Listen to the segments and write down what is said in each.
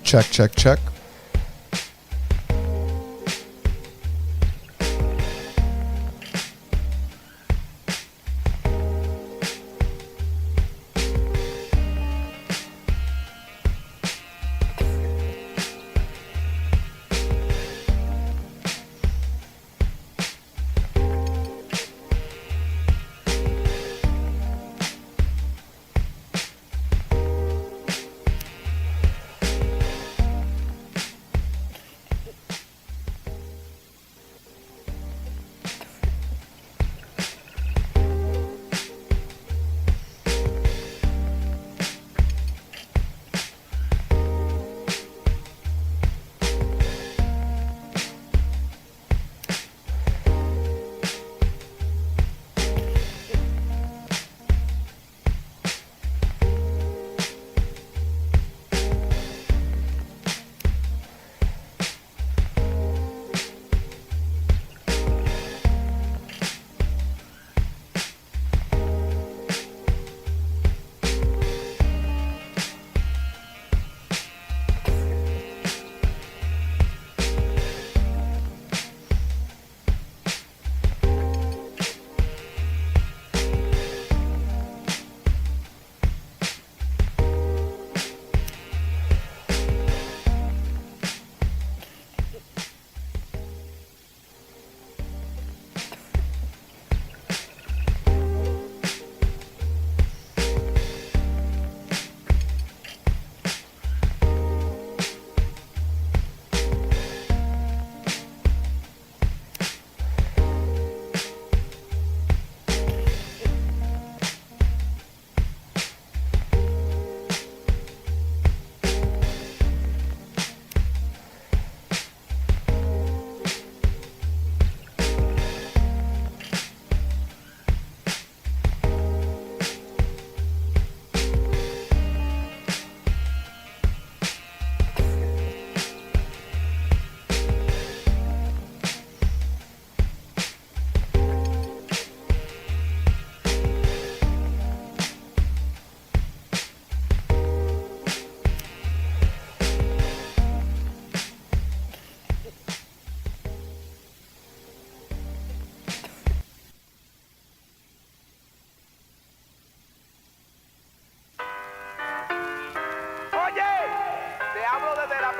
Check, check, check.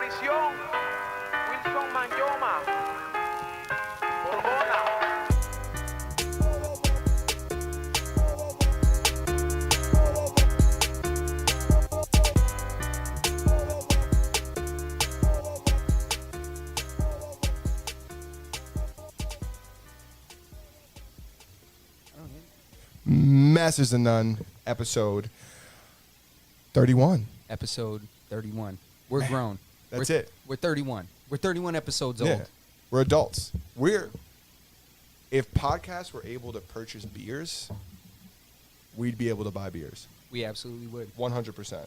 prisión, Wilson Manyoma, Borbona. Masters of None, episode 31. Episode 31. We're grown. That's we're, it. We're 31. We're 31 episodes old. Yeah, we're adults. If podcasts were able to purchase beers, we'd be able to buy beers. We absolutely would. 100%.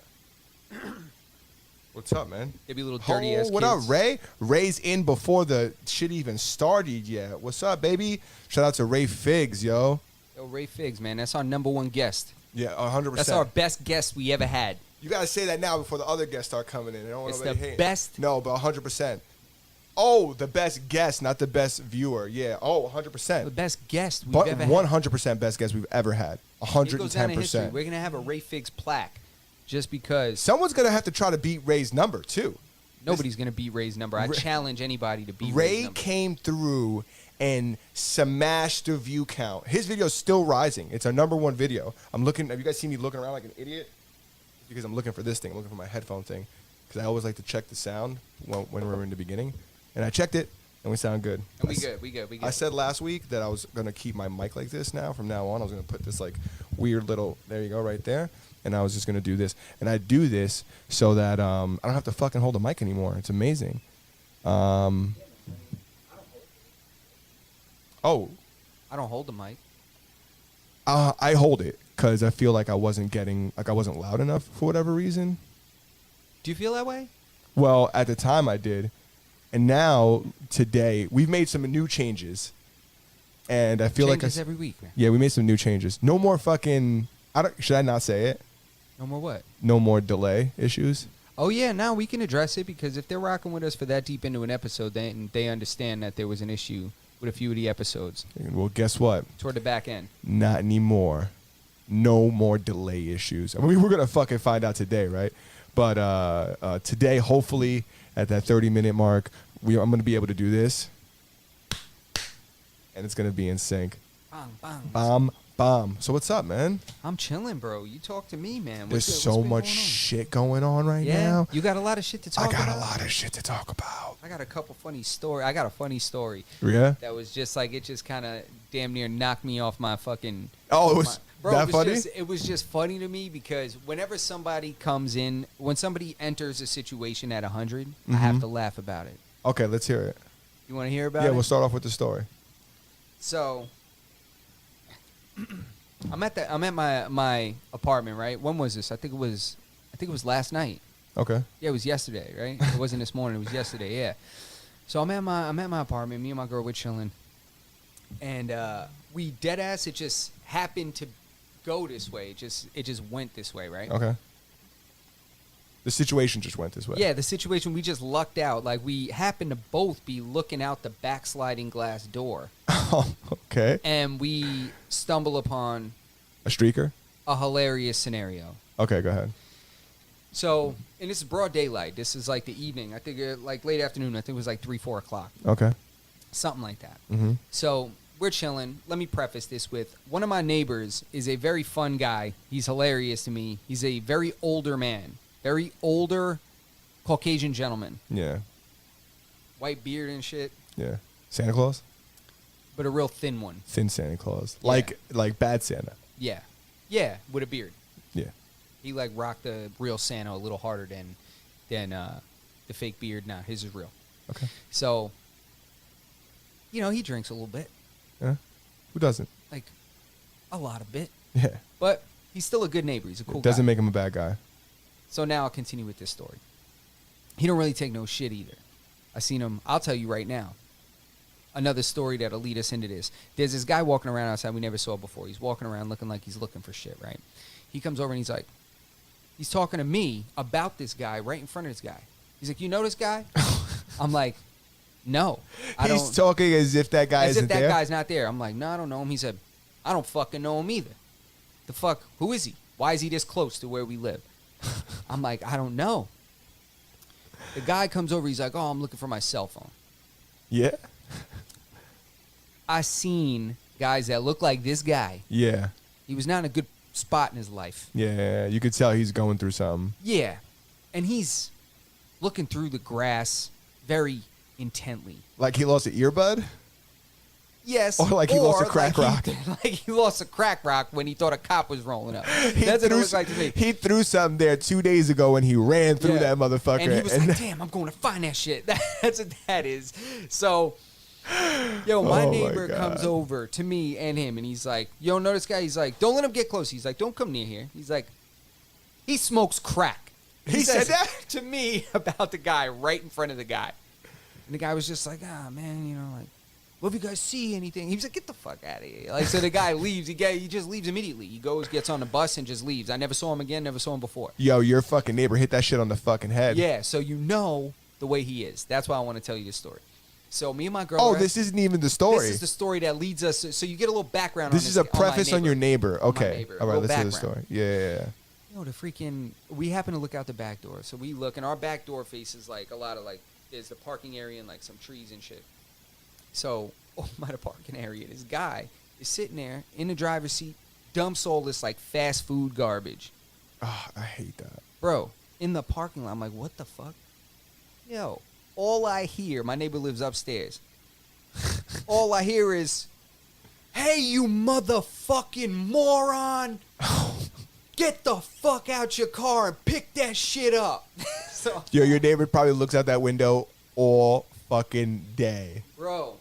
What's up, man? They'd be little dirty ass kids. What up, Ray? Ray's in before the shit even started yet. What's up, baby? Shout out to Ray Figs, yo. Yo, Ray Figs, man. That's our number one guest. Yeah, 100%. That's our best guest we ever had. You gotta say that now before the other guests start coming in. I don't want It's nobody the hating. best. No, but 100%. Oh, the best guest, not the best viewer. Yeah. Oh, 100%. The best guest we've But ever had. 100% best guest we've ever had. It goes down in history. 110%. We're going to have a Ray Figs plaque just because Someone's gonna have to try to beat Ray's number too. nobody's going to beat Ray's number. I Ray- challenge anybody to beat Ray's Ray number. came through and smashed the view count. His video's still rising. It's our number one video. I'm looking. Have you guys seen me looking around like an idiot? It's because I'm looking for this thing. I'm looking for my headphone thing because I always like to check the sound when we're in the beginning. And I checked it, and we sound good. And we good. I said last week that I was gonna keep my mic like this now. From now on, I was gonna put this like weird little. There you go, right there. And I was just gonna do this, and I do this so that I don't have to fucking hold the mic anymore. It's amazing. Oh, I don't hold the mic. I hold it because I feel like I wasn't loud enough for whatever reason. Do you feel that way? Well, at the time I did, and now today we've made some new changes, and I feel Changes like every week, man. yeah, we made some new changes. No more fucking. Should I not say it? No more what? No more delay issues. Oh yeah, now we can address it because if they're rocking with us for that deep into an episode, then they understand that there was an issue with a few of the episodes Well, guess what? toward the back end. Not anymore. No more delay issues. I mean, we're gonna fucking find out today, right? But today, hopefully, at that 30-minute mark, I'm gonna be able to do this, and it's gonna be in sync. Bang, bang. Bomb. So what's up, man? I'm chilling, bro. You talk to me, man. There's What's so been much going on? shit going on right Yeah, now. you got a lot of shit to talk I about. got a lot of shit to talk about. I got a couple funny story. I got a funny story Yeah. that was just like it just kind of damn near knocked me off my fucking. Oh, it was Bro, that funny? it was just funny to me because whenever somebody comes in, when somebody enters a situation at 100, I have to laugh about it. Okay, let's hear it. You want to hear about Yeah, it? we'll start off with the story. So, I'm at my apartment, right? When was this? I think it was last night. Okay. Yeah, it was yesterday, right? It wasn't this morning. It was yesterday. Yeah. So I'm at my apartment. Me and my girl were chilling, and we dead ass. It just happened to go this way. It just went this way, right? Okay. The situation just went this way. Yeah, the situation, we just lucked out. Like, we happened to both be looking out the backsliding glass door, Oh, okay. and we stumble upon A streaker? a hilarious scenario. Okay, go ahead. So, and this is broad daylight. This is like the evening. I think like late afternoon. I think it was like 3, 4 o'clock. Okay. Something like that. Mm-hmm. So, we're chilling. Let me preface this with one of my neighbors is a very fun guy. He's hilarious to me. He's a very older man. Very older Caucasian gentleman. Yeah. White beard and shit, Yeah. Santa Claus? but a real thin one. Thin Santa Claus. Yeah. Like bad Santa. Yeah. Yeah, with a beard. Yeah. He like rocked the real Santa a little harder than the fake beard. Nah, his is real. Okay. So, he drinks a little bit. Yeah. Who doesn't? Like a lot of bit. Yeah. But he's still a good neighbor. He's a cool It doesn't guy. make him a bad guy. So now I'll continue with this story. He don't really take no shit either. I seen him. I'll tell you right now. Another story that'll lead us into this. There's this guy walking around outside we never saw before. He's walking around looking like he's looking for shit, right? He comes over and he's talking to me about this guy right in front of this guy. He's like, "You know this guy?" I'm like, "No, I He's don't." talking as if that guy As isn't if that there. guy's not there. I'm like, "No, I don't know him." He said, "I don't fucking know him either. The fuck? Who is he? Why is he this close to where we live?" I'm like, "I don't know." The guy comes over. He's like, "Oh, I'm looking for my cell phone." Yeah. I seen guys that look like this guy. Yeah. He was not in a good spot in his life. Yeah. You could tell he's going through something. Yeah. And he's looking through the grass very intently. Like he lost an earbud? Yes. Or like he lost a crack rock. Like he lost a crack rock when he thought a cop was rolling up. He That's what it threw looks like to me. He threw something there 2 days ago and he ran through Yeah. that motherfucker. And he was like, "Damn, I'm going to find that shit." That's what that is. So, yo, my Oh my neighbor God. comes over to me and him, and he's like, "Yo, know this guy?" He's like, "Don't let him get close." He's like, "Don't come near here." He's like, "He smokes crack." He said says that? to me about the guy right in front of the guy. And the guy was just like, "Ah, man, like, well, if you guys see anything," he was like, "Get the fuck out of here!" Like, so the guy leaves. He just leaves immediately. He goes, gets on the bus, and just leaves. I never saw him again. Never saw him before. Yo, your fucking neighbor hit that shit on the fucking head. Yeah, so you know the way he is. That's why I want to tell you this story. So me and my girl. Oh, are at- this isn't even the story. This is the story that leads us. So you get a little background. This on is this, a preface on your neighbor. On my Okay. neighbor, All a right, little let's hear the story. background. Yeah. The freaking. We happen to look out the back door, so we look, and our back door faces like a lot of like. There's the parking area and like some trees and shit. So by the parking area, this guy is sitting there in the driver's seat, dumps all this like fast food garbage. Oh, I hate that. Bro, in the parking lot, I'm like, what the fuck? Yo, all I hear, my neighbor lives upstairs. All I hear is, "Hey, you motherfucking moron! Get the fuck out your car and pick that shit up." So, Yo, your neighbor probably looks out that window all fucking day. bro,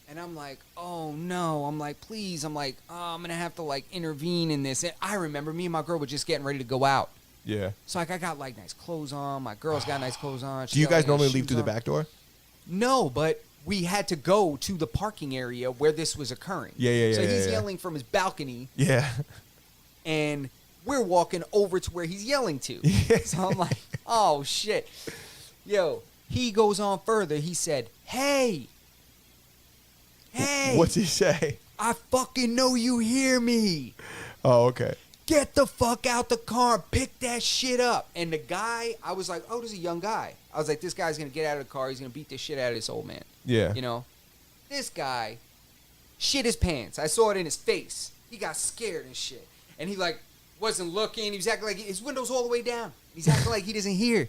and I'm like, oh no. I'm like, please. I'm like, oh, I'm going to have to like intervene in this. And I remember me and my girl were just getting ready to go out. Yeah. So like I got like nice clothes on. My girl's got nice clothes on. Do you guys normally leave through the back door? No, but we had to go to the parking area where this was occurring. Yeah. So he's yeah. yelling from his balcony, Yeah. and We're walking over to where he's yelling to. So I'm like, oh shit. Yo, he goes on further. He said, hey, What's he say? I fucking know you hear me. Oh, okay. Get the fuck out the car and pick that shit up. And the guy, I was like, oh, this is a young guy. I was like, this guy's going to get out of the car. He's going to beat the shit out of this old man. Yeah. You know? This guy shit his pants. I saw it in his face. He got scared and shit. And he, like, wasn't looking. He was acting like his window's all the way down. He's acting like he doesn't hear.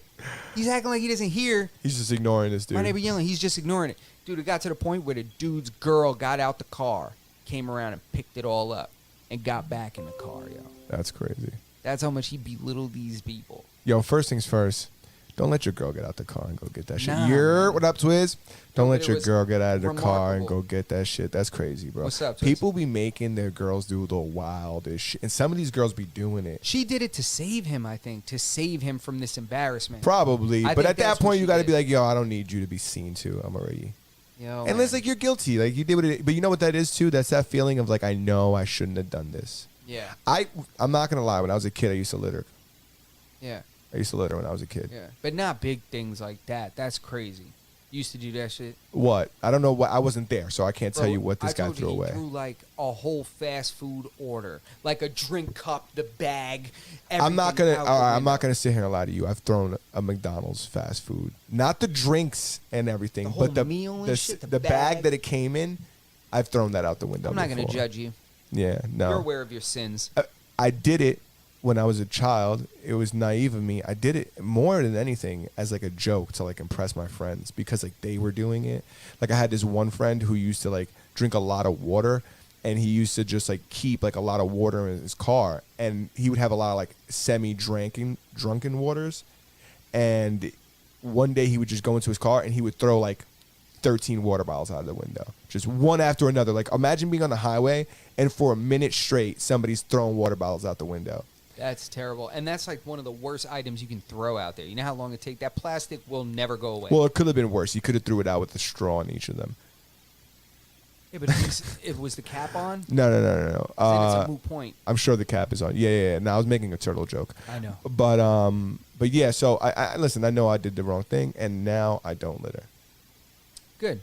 He's acting like he doesn't hear. He's just ignoring this dude. My neighbor yelling. He's just ignoring it. Dude, it got to the point where the dude's girl got out the car, came around and picked it all up, and got back in the car, yo. That's crazy. That's how much he belittled these people. Yo, first things first. Don't let your girl get out the car and go get that shit. Nah, You're what up, Twiz? Don't but let it your was girl get out of the car and remarkable. go get that shit. That's crazy, bro. What's up, Twiz? People be making their girls do the wildest shit. And some of these girls be doing it. She did it to save him, I think, to save him from this embarrassment. Probably. I But think at that that's what point, she you got to did. be like, yo, I don't need you to be seen to. I'm already. Yo, And it's like, you're guilty. Like, you did what it. But you know what that is, too? That's that feeling of, like, I know I shouldn't have done this. yeah, I'm not going to lie. When I was a kid, I used to litter. yeah, I used to litter when I was a kid. yeah. But not big things like that. That's crazy. You used to do that shit. What? I don't know what. I wasn't there, so I can't tell Bro, you what this I guy told you threw he away. threw like a whole fast food order, like a drink cup, the bag. I'm not everything gonna. out All the right, I'm not window. gonna sit here and lie to you. I've thrown a McDonald's fast food, not the drinks and everything, The whole but the meal and the, shit, the the bag bag. that it came in. I've thrown that out the window. I'm not gonna before. judge you. Yeah, no. You're aware of your sins. I did it when I was a child. It was naive of me. I did it more than anything as like a joke to like impress my friends because like they were doing it. Like I had this one friend who used to like drink a lot of water, and he used to just like keep like a lot of water in his car, and he would have a lot of like drunken waters. And one day he would just go into his car and he would throw like 13 water bottles out of the window, just one after another. Like imagine being on the highway and for a minute straight somebody's throwing water bottles out the window. That's terrible, and that's like one of the worst items you can throw out there. You know how long it takes? That plastic will never go away. Well, it could have been worse. You could have threw it out with a straw in each of them. yeah, but at least it was the cap on. No. Then it's a moot point. I'm sure the cap is on. Yeah. No, I was making a turtle joke. I know. But yeah. So I listen. I know I did the wrong thing, and now I don't litter. Good.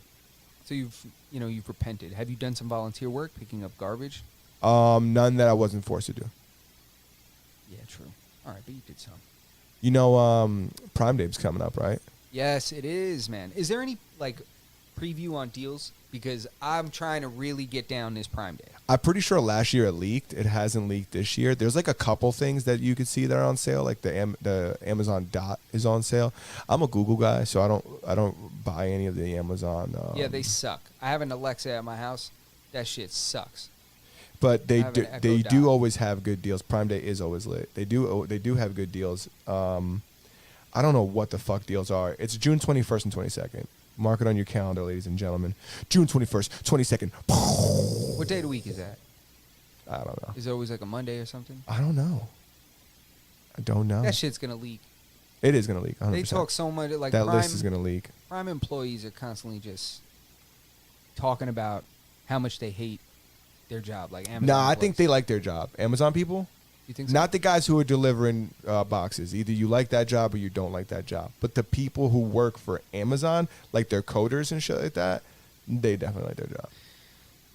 So you've repented. Have you done some volunteer work, picking up garbage? None that I wasn't forced to do. Yeah, true. All right, but you did some. You know, Prime Day's coming up, right? Yes, it is, man. Is there any like preview on deals? Because I'm trying to really get down this Prime Day. I'm pretty sure last year it leaked. It hasn't leaked this year. There's like a couple things that you could see that are on sale, like the Amazon Dot is on sale. I'm a Google guy, so I don't buy any of the Amazon. Yeah, they suck. I have an Alexa at my house. That shit sucks. But they I have do, an Echo they Dot. do always have good deals. Prime Day is always lit. They do have good deals. I don't know what the fuck deals are. It's June 21st and 22nd. Mark it on your calendar, ladies and gentlemen. June 21st, 22nd. What day of the week is that? I don't know. Is it always like a Monday or something? I don't know. I don't know. That shit's gonna leak. It is gonna leak. 100%. They talk so much like that Prime, list is gonna leak. Prime employees are constantly just talking about how much they hate their job. Like Amazon. Nah, I think they employees. like their job. Amazon people. You think so? Not the guys who are delivering boxes. Either you like that job or you don't like that job. But the people who work for Amazon, like their coders and shit like that, they definitely like their job.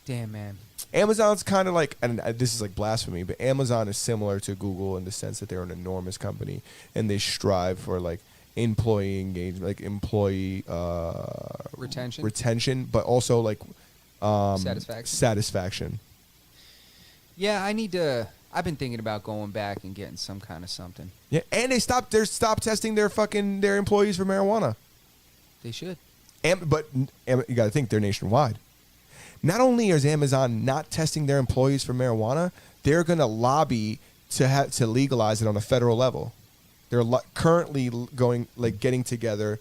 Damn, man. Amazon's kind of like, and this is like blasphemy, but Amazon is similar to Google in the sense that they're an enormous company and they strive for like employee engagement, like employee retention, but also like satisfaction. Yeah, I need to. I've been thinking about going back and getting some kind of something. Yeah, and they stopped testing their employees for marijuana. They should. But you got to think they're nationwide. Not only is Amazon not testing their employees for marijuana, they're going to lobby to legalize it on a federal level. They're currently getting together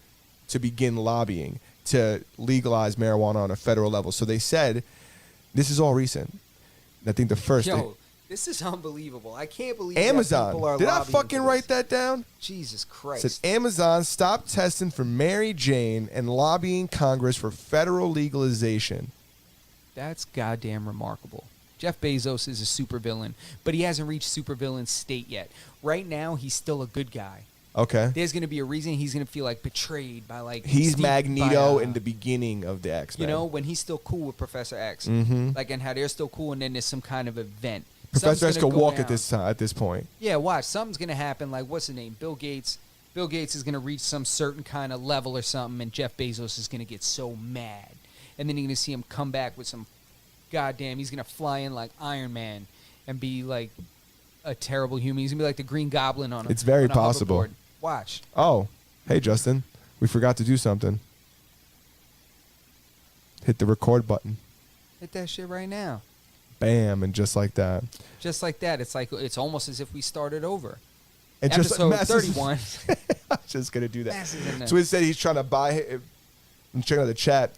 to begin lobbying to legalize marijuana on a federal level. So they said, this is all recent. I think the first Yo, this is unbelievable. I can't believe Amazon. That people are Did I lobbying fucking for write this. that down? Jesus It Christ. says Amazon stopped testing for Mary Jane and lobbying Congress for federal legalization. That's goddamn remarkable. Jeff Bezos is a supervillain, but he hasn't reached supervillain state yet. Right now, he's still a good guy. Okay. There's going to be a reason he's going to feel like betrayed by like He's Steve- Magneto by, in the beginning of the X-Men. you know, when he's still cool with Professor X, Mhm. like, and how they're still cool, and then there's some kind of event. Professor X Something's can gonna go walk down. at this point. Yeah, watch. Something's gonna happen. Like, what's his name? Bill Gates. Bill Gates is gonna reach some certain kind of level or something, and Jeff Bezos is gonna get so mad, and then you're gonna see him come back with some goddamn. He's gonna fly in like Iron Man and be like a terrible human. He's gonna be like the Green Goblin on a. It's very on a possible. hoverboard. Watch. Oh, hey Justin, we forgot to do something. Hit the record button. Hit that shit right now. Bam, and just like that. Just like that. It's like it's almost as if we started over. And Episode Mass is- 31. I'm just gonna do that. Mass is in there. Twiz said he's trying to buy. I'm checking out the chat.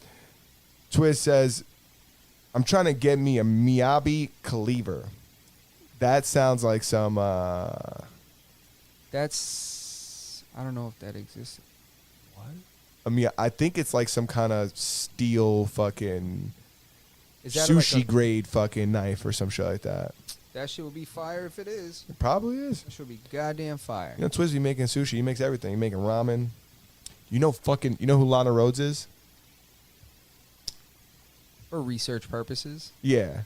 Twiz says, "I'm trying to get me a Miyabi cleaver." That sounds like some. That's. I don't know if that exists. What? I think it's like some kind of steel fucking Is that sushi like a, grade fucking knife or some shit like that. That shit would be fire if it is. It probably is. That shit would be goddamn fire. You know, Twiz be making sushi. He makes everything. He making ramen. You know who Lana Rhodes is? For research purposes. Yeah.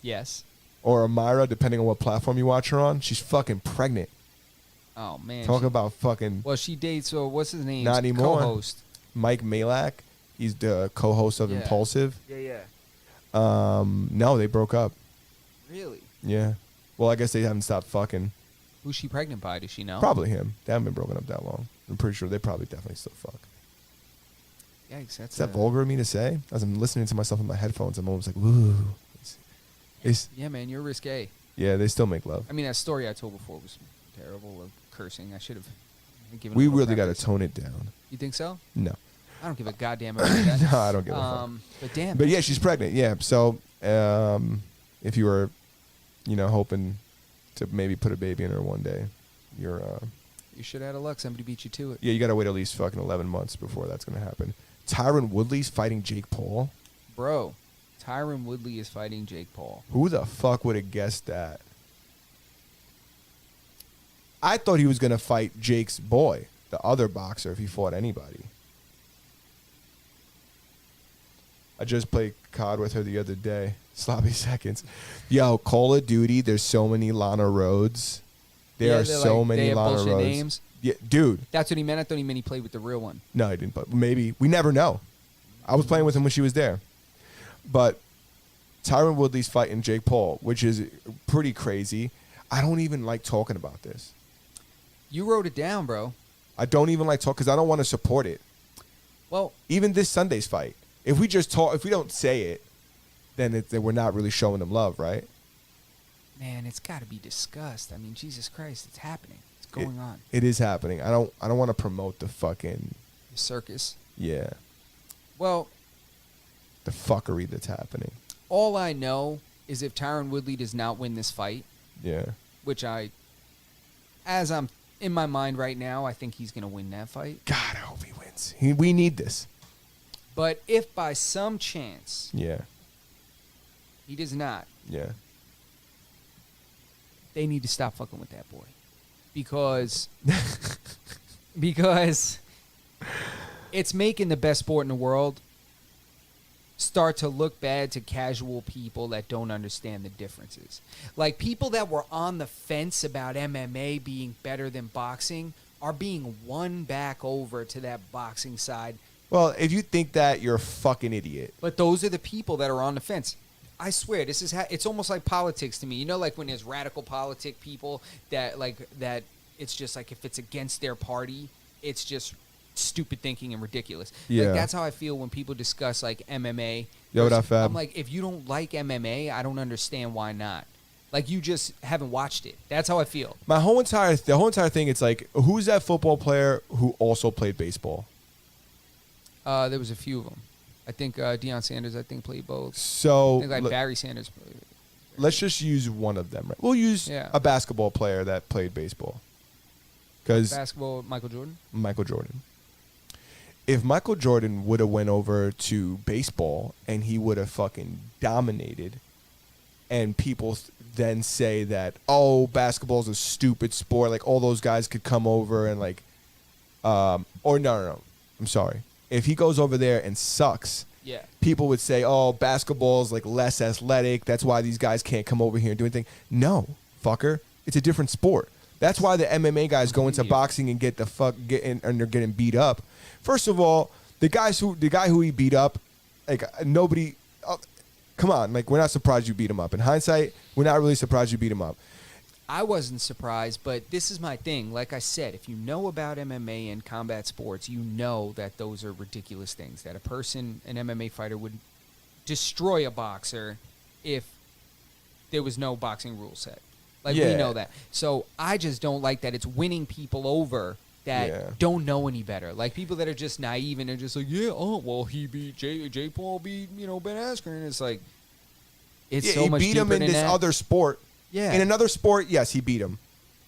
Yes. Or Amira, depending on what platform you watch her on. She's fucking pregnant. Oh man. Talk about fucking Well, she dates. What's his name? Not anymore. Co-host. Mike Malak. He's the co-host of Yeah. Impulsive. Yeah. No, they broke up. Really? Yeah. Well, I guess they haven't stopped fucking. Who's she pregnant by? Does she know? Probably him. They haven't been broken up that long. I'm pretty sure they probably definitely still fuck. Yikes, that's Is that vulgar of me to say? As I'm listening to myself in my headphones, I'm almost like, woo. Yeah, man, you're risque. Yeah, they still make love. I mean, that story I told before was terrible of cursing. I should have given. We it a little really got to practice. tone it down. You think so? No. I don't give a goddamn about that. No, I don't give a fuck. But damn. But yeah, she's pregnant. Yeah. So if you were, hoping to maybe put a baby in her one day, you're, you should have had a luck. Somebody beat you to it. yeah, you got to wait at least fucking 11 months before that's going to happen. Tyron Woodley's fighting Jake Paul. Bro, Tyron Woodley is fighting Jake Paul. Who the fuck would have guessed that? I thought he was going to fight Jake's boy, the other boxer, if he fought anybody. I just played COD with her the other day. Sloppy seconds. Yo, Call of Duty, there's so many Lana Rhodes. There Yeah, are they're so like- many they have Lana bullshit Rhodes. names? Yeah, dude. That's what he meant. I thought he meant he played with the real one. No, he didn't. But maybe. We never know. I was playing with him when she was there. But Tyron Woodley's fighting Jake Paul, which is pretty crazy. I don't even like talking about this. You wrote it down, bro. I don't even like talk because I don't want to support it. Well, Even this Sunday's fight. If we just talk, if we don't say it, then we're not really showing them love, right? man, it's got to be discussed. I mean, Jesus Christ, it's happening. It's going on. It is happening. I don't want to promote the fucking The circus. yeah, Well, the fuckery that's happening. all I know is if Tyron Woodley does not win this fight, Yeah. which as I'm in my mind right now, I think he's going to win that fight. God, I hope he wins. We need this. But if by some chance Yeah. he does not, Yeah. they need to stop fucking with that boy. Because it's making the best sport in the world start to look bad to casual people that don't understand the differences. Like people that were on the fence about MMA being better than boxing are being won back over to that boxing side. Well, if you think that, you're a fucking idiot. But those are the people that are on the fence. I swear, this is it's almost like politics to me. You know, like when there's radical politic people that it's just like if it's against their party, it's just stupid thinking and ridiculous. Yeah. Like that's how I feel when people discuss like MMA. Yo, what up, Fab? I'm like, if you don't like MMA, I don't understand why not. Like you just haven't watched it. That's how I feel. The whole entire thing, it's like, who's that football player who also played baseball? There was a few of them. I think Deion Sanders, played both. I So think like Barry Sanders. let's just use one of them. Right? We'll use Yeah. a basketball player that played baseball. Because Basketball, Michael Jordan. Michael Jordan. If Michael Jordan would have went over to baseball and he would have fucking dominated, and people then say that, oh, basketball's a stupid sport. Like, all those guys could come over and, like, or no. I'm sorry. If he goes over there and sucks, Yeah. people would say, oh, basketball's, like, less athletic. That's why these guys can't come over here and do anything. No, fucker. It's a different sport. That's why the MMA guys go into boxing and get and they're getting beat up. First of all, the guy who he beat up, like, nobody. Come on, like, we're not surprised you beat him up. In hindsight, we're not really surprised you beat him up. I wasn't surprised, but this is my thing. Like I said, if you know about MMA and combat sports, you know that those are ridiculous things. That an MMA fighter, would destroy a boxer if there was no boxing rule set. Like, we Yeah. know that. So I just don't like that it's winning people over that Yeah. don't know any better. Like, people that are just naive and they're just like, yeah, oh, well, he beat Jay Paul beat, Ben Askren. And it's like, it's so he much beat deeper him in than this that. other sport. Yeah. In another sport, yes, he beat him.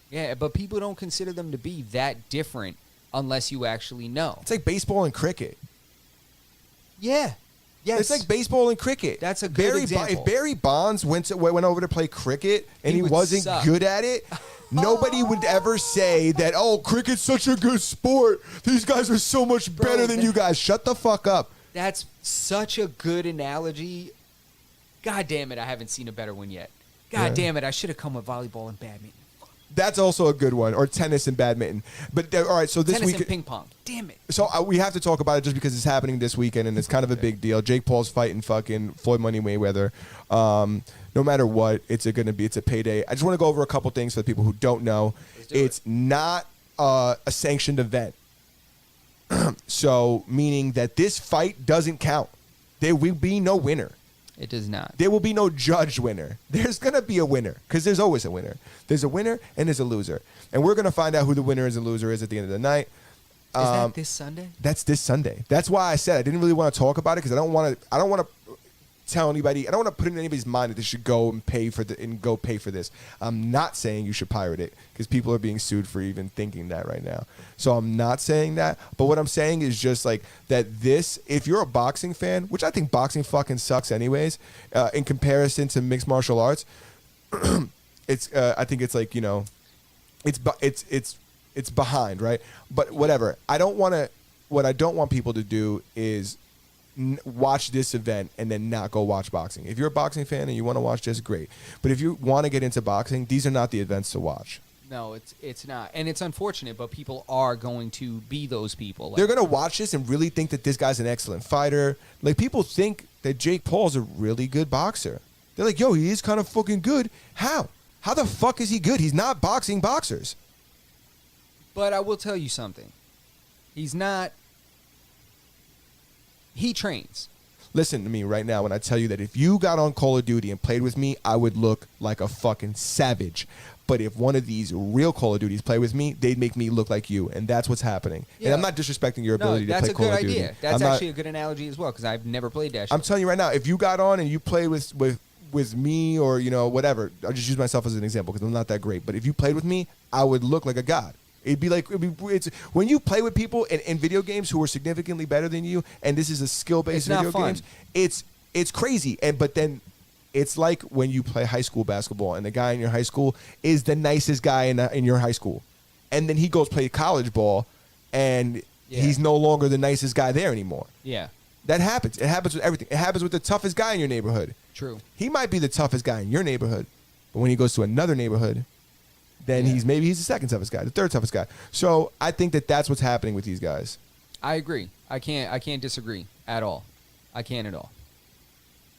Yeah, but people don't consider them to be that different unless you actually know. It's like baseball and cricket. Yeah. Yes. It's like baseball and cricket. That's a good example. If Barry Bonds went over to play cricket and He he would wasn't suck. good at it, nobody would ever say that, oh, cricket's such a good sport. These guys are so much Bro, better than you guys. Shut the fuck up. That's such a good analogy. God damn it, I haven't seen a better one yet. God damn it, I should have come with volleyball and badminton. That's also a good one. Or tennis and badminton. But all right, so this Tennis week. and ping pong. Damn it. So we have to talk about it just because it's happening this weekend and it's kind of a big deal. Jake Paul's fighting fucking Floyd Money Mayweather. No matter what, it's a payday. I just want to go over a couple things for the people who don't know. It's not a sanctioned event. So meaning that this fight doesn't count. There will be no winner. It does not. There will be no judged winner. There's going to be a winner because there's always a winner. There's a winner and there's a loser. And we're going to find out who the winner and loser is at the end of the night. Is that this Sunday? That's this Sunday. That's why I said I didn't really want to talk about it because I don't want to tell anybody. I don't want to put it in anybody's mind that they should go and pay for this. I'm not saying you should pirate it because people are being sued for even thinking that right now. So I'm not saying that. But what I'm saying is just like that this, if you're a boxing fan, which I think boxing fucking sucks anyways, in comparison to mixed martial arts, it's I think it's like, it's behind, right? But whatever. What I don't want people to do is watch this event and then not go watch boxing. If you're a boxing fan and you want to watch this, great. But if you want to get into boxing, these are not the events to watch. No, it's not. And it's unfortunate, but people are going to be those people. They're going to watch this and really think that this guy's an excellent fighter. Like, people think that Jake Paul's a really good boxer. They're like, yo, he is kind of fucking good. How? How the fuck is he good? He's not boxing boxers. But I will tell you something. He's not. He trains. Listen to me right now when I tell you that if you got on Call of Duty and played with me, I would look like a fucking savage. But if one of these real Call of Duties play with me, they'd make me look like you. And that's what's happening. Yeah. And I'm not disrespecting your ability to play Call of Duty. That's a good idea. That's I'm actually a good analogy as well because I've never played that shit. I'm telling you right now, if you got on and you played with me or, whatever, I'll just use myself as an example because I'm not that great. But if you played with me, I would look like a god. It's when you play with people in video games who are significantly better than you, and this is a skill-based It's not video fun. games. It's crazy, but then it's like when you play high school basketball, and the guy in your high school is the nicest guy in your high school, and then he goes play college ball, and he's no longer the nicest guy there anymore. Yeah. That happens. It happens with everything. It happens with the toughest guy in your neighborhood. True. He might be the toughest guy in your neighborhood, but when he goes to another neighborhood, then he's the second toughest guy, the third toughest guy. So I think that that's what's happening with these guys. I agree. I can't disagree at all. I can't at all.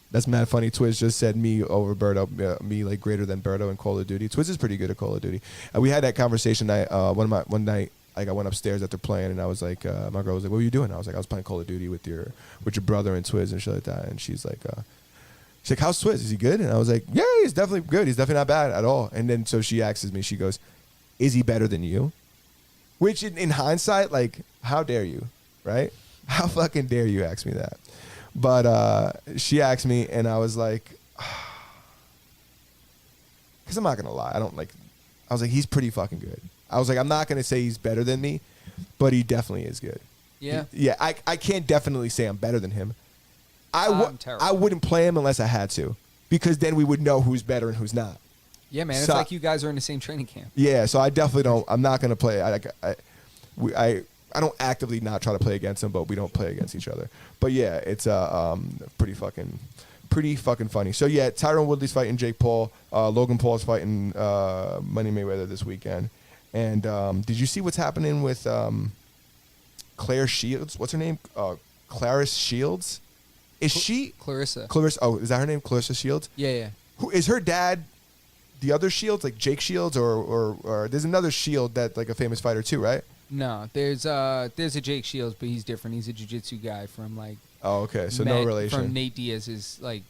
That's mad funny. Twiz just said me over Berto, me like greater than Berto in Call of Duty. Twiz is pretty good at Call of Duty. We had that conversation one night. Like I went upstairs after playing, and I was like, my girl was like, "What were you doing?" I was like, "I was playing Call of Duty with your brother and Twiz and shit like that." And she's like, "How's Twiz? Is he good?" And I was like, "Yeah, he's definitely good. He's definitely not bad at all." And then so she asks me, she goes, "Is he better than you?" Which in hindsight, like, how dare you, right? How fucking dare you ask me that? But she asked me, and I was like, because I'm not gonna lie, I was like, he's pretty fucking good. I was like, I'm not gonna say he's better than me, but he definitely is good. Yeah. Yeah, I can't definitely say I'm better than him. I'm terrible. I wouldn't play him unless I had to. because then we would know who's better and who's not. Yeah, man. It's So- like you guys are in the same training camp. Yeah, so I definitely don't. I'm not gonna play. I don't actively not try to play against them, but we don't play against each other. But yeah, it's pretty fucking funny. So yeah, Tyron Woodley's fighting Jake Paul. Logan Paul's fighting Money Mayweather this weekend. And did you see what's happening with Claire Shields? What's her name? Clarice Shields. Is she Clarissa. Clarissa? Oh, is that her name? Clarissa Shields. Yeah, yeah. Who is her dad? The other Shields, like Jake Shields, or there's another Shield that like a famous fighter too, right? No, there's a Jake Shields, but he's different. He's a jiu-jitsu guy from like. Oh, okay. So no relation. From Nate Diaz's like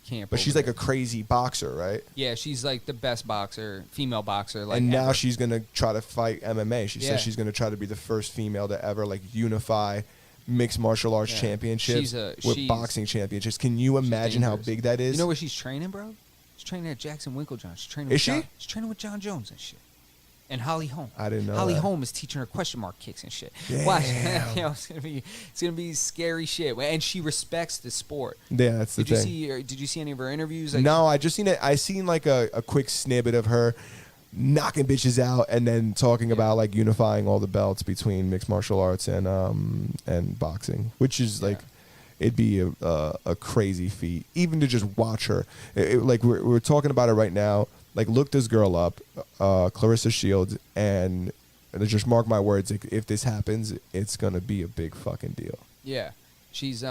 camp. But she's over like a there. crazy boxer, right? Yeah, she's like the best boxer, female boxer. Like, And now ever. she's gonna try to fight MMA. She Yeah. says she's gonna try to be the first female to ever like unify mixed martial arts Yeah. championships with she's- boxing championships. Can you imagine how dangerous. big that is? You know where she's training, bro? She's training at Jackson Winklejohn. She's training. Is with she? John, she's training with John Jones and shit. And Holly Holm. I didn't know Holly that. Holm is teaching her question mark kicks and shit. Damn. Watch, you know, it's gonna be scary shit. And she respects the sport. Yeah, that's the Did you thing. see? Did you see any of her interviews? Like, No, I just seen it. I seen like a quick snippet of her knocking bitches out and then talking about like unifying all the belts between mixed martial arts and boxing, which is like it'd be a crazy feat even to just watch her. Like we're talking about it right now. Like look this girl up, Clarissa Shields, and just mark my words. Like, if this happens, it's gonna be a big fucking deal. Yeah, she's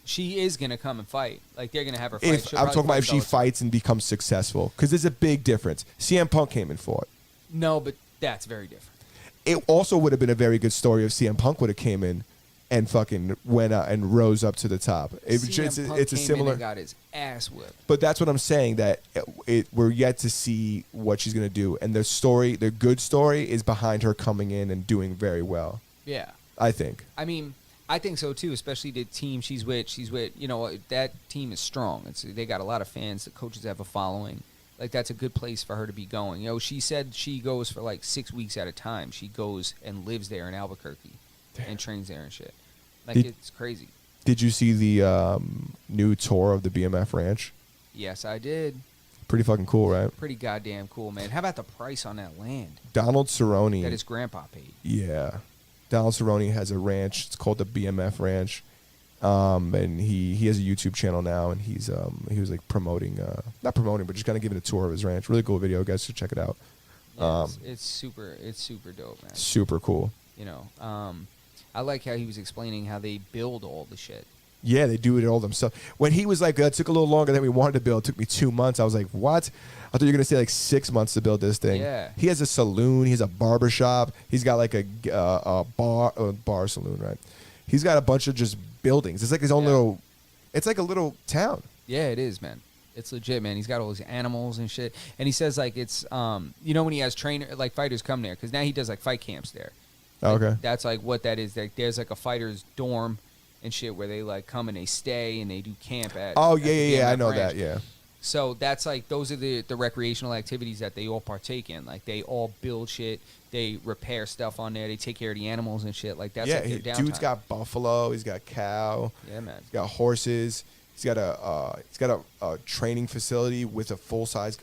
she is gonna come and fight. Like they're gonna have her fight. If She'll I'm probably talking about fight if she Bellator. fights and becomes successful, because there's a big difference. CM Punk came and fought. No, but that's very different. It also would have been a very good story if CM Punk would have came in and fucking went out and rose up to the top. CM Punk It's a came in similar, and got his ass whipped. but that's what I'm saying. That we're yet to see what she's gonna do, and the story, the good story, is behind her coming in and doing very well. Yeah. I think. I mean, I think so too. Especially the team she's with. You know, that team is strong. They got a lot of fans. The coaches have a following. Like that's a good place for her to be going. You know, she said she goes for like 6 weeks at a time. She goes and lives there in Albuquerque, and trains there and shit. Like it's crazy. Did you see the new tour of the BMF Ranch? Yes, I did. Pretty fucking cool, right? Pretty goddamn cool, man. How about the price on that land Donald Cerrone. that his grandpa paid? Yeah. Donald Cerrone has a ranch. It's called the BMF Ranch. And he has a YouTube channel now, and he was like promoting, not promoting, but just kind of giving a tour of his ranch. Really cool video, guys. Should check it out. Yeah, it's super dope, man. Super cool. You know, I like how he was explaining how they build all the shit. Yeah, they do it all themselves. When he was like, it took a little longer than we wanted to build. It took me 2 months. I was like, what? I thought you were going to say like 6 months to build this thing. Yeah. He has a saloon. He has a barber shop. He's got like a bar saloon, right? He's got a bunch of just buildings. It's like his own little, it's like a little town. Yeah, it is, man. It's legit, man. He's got all these animals and shit. And he says like it's, you know, when he has like fighters come there, because now he does like fight camps there. Oh, Like, okay. that's like what that is. Like there's like a fighter's dorm and shit where they like come and they stay and they do camp at. Oh, at the yeah. I BMF know ranch. that, yeah. So that's like those are the recreational activities that they all partake in. Like they all build shit, they repair stuff on there, they take care of the animals and shit. Like that's Yeah, like their downtime. dude's got buffalo. He's got cow. Yeah, man. He's got horses. He's got a training facility with a full size.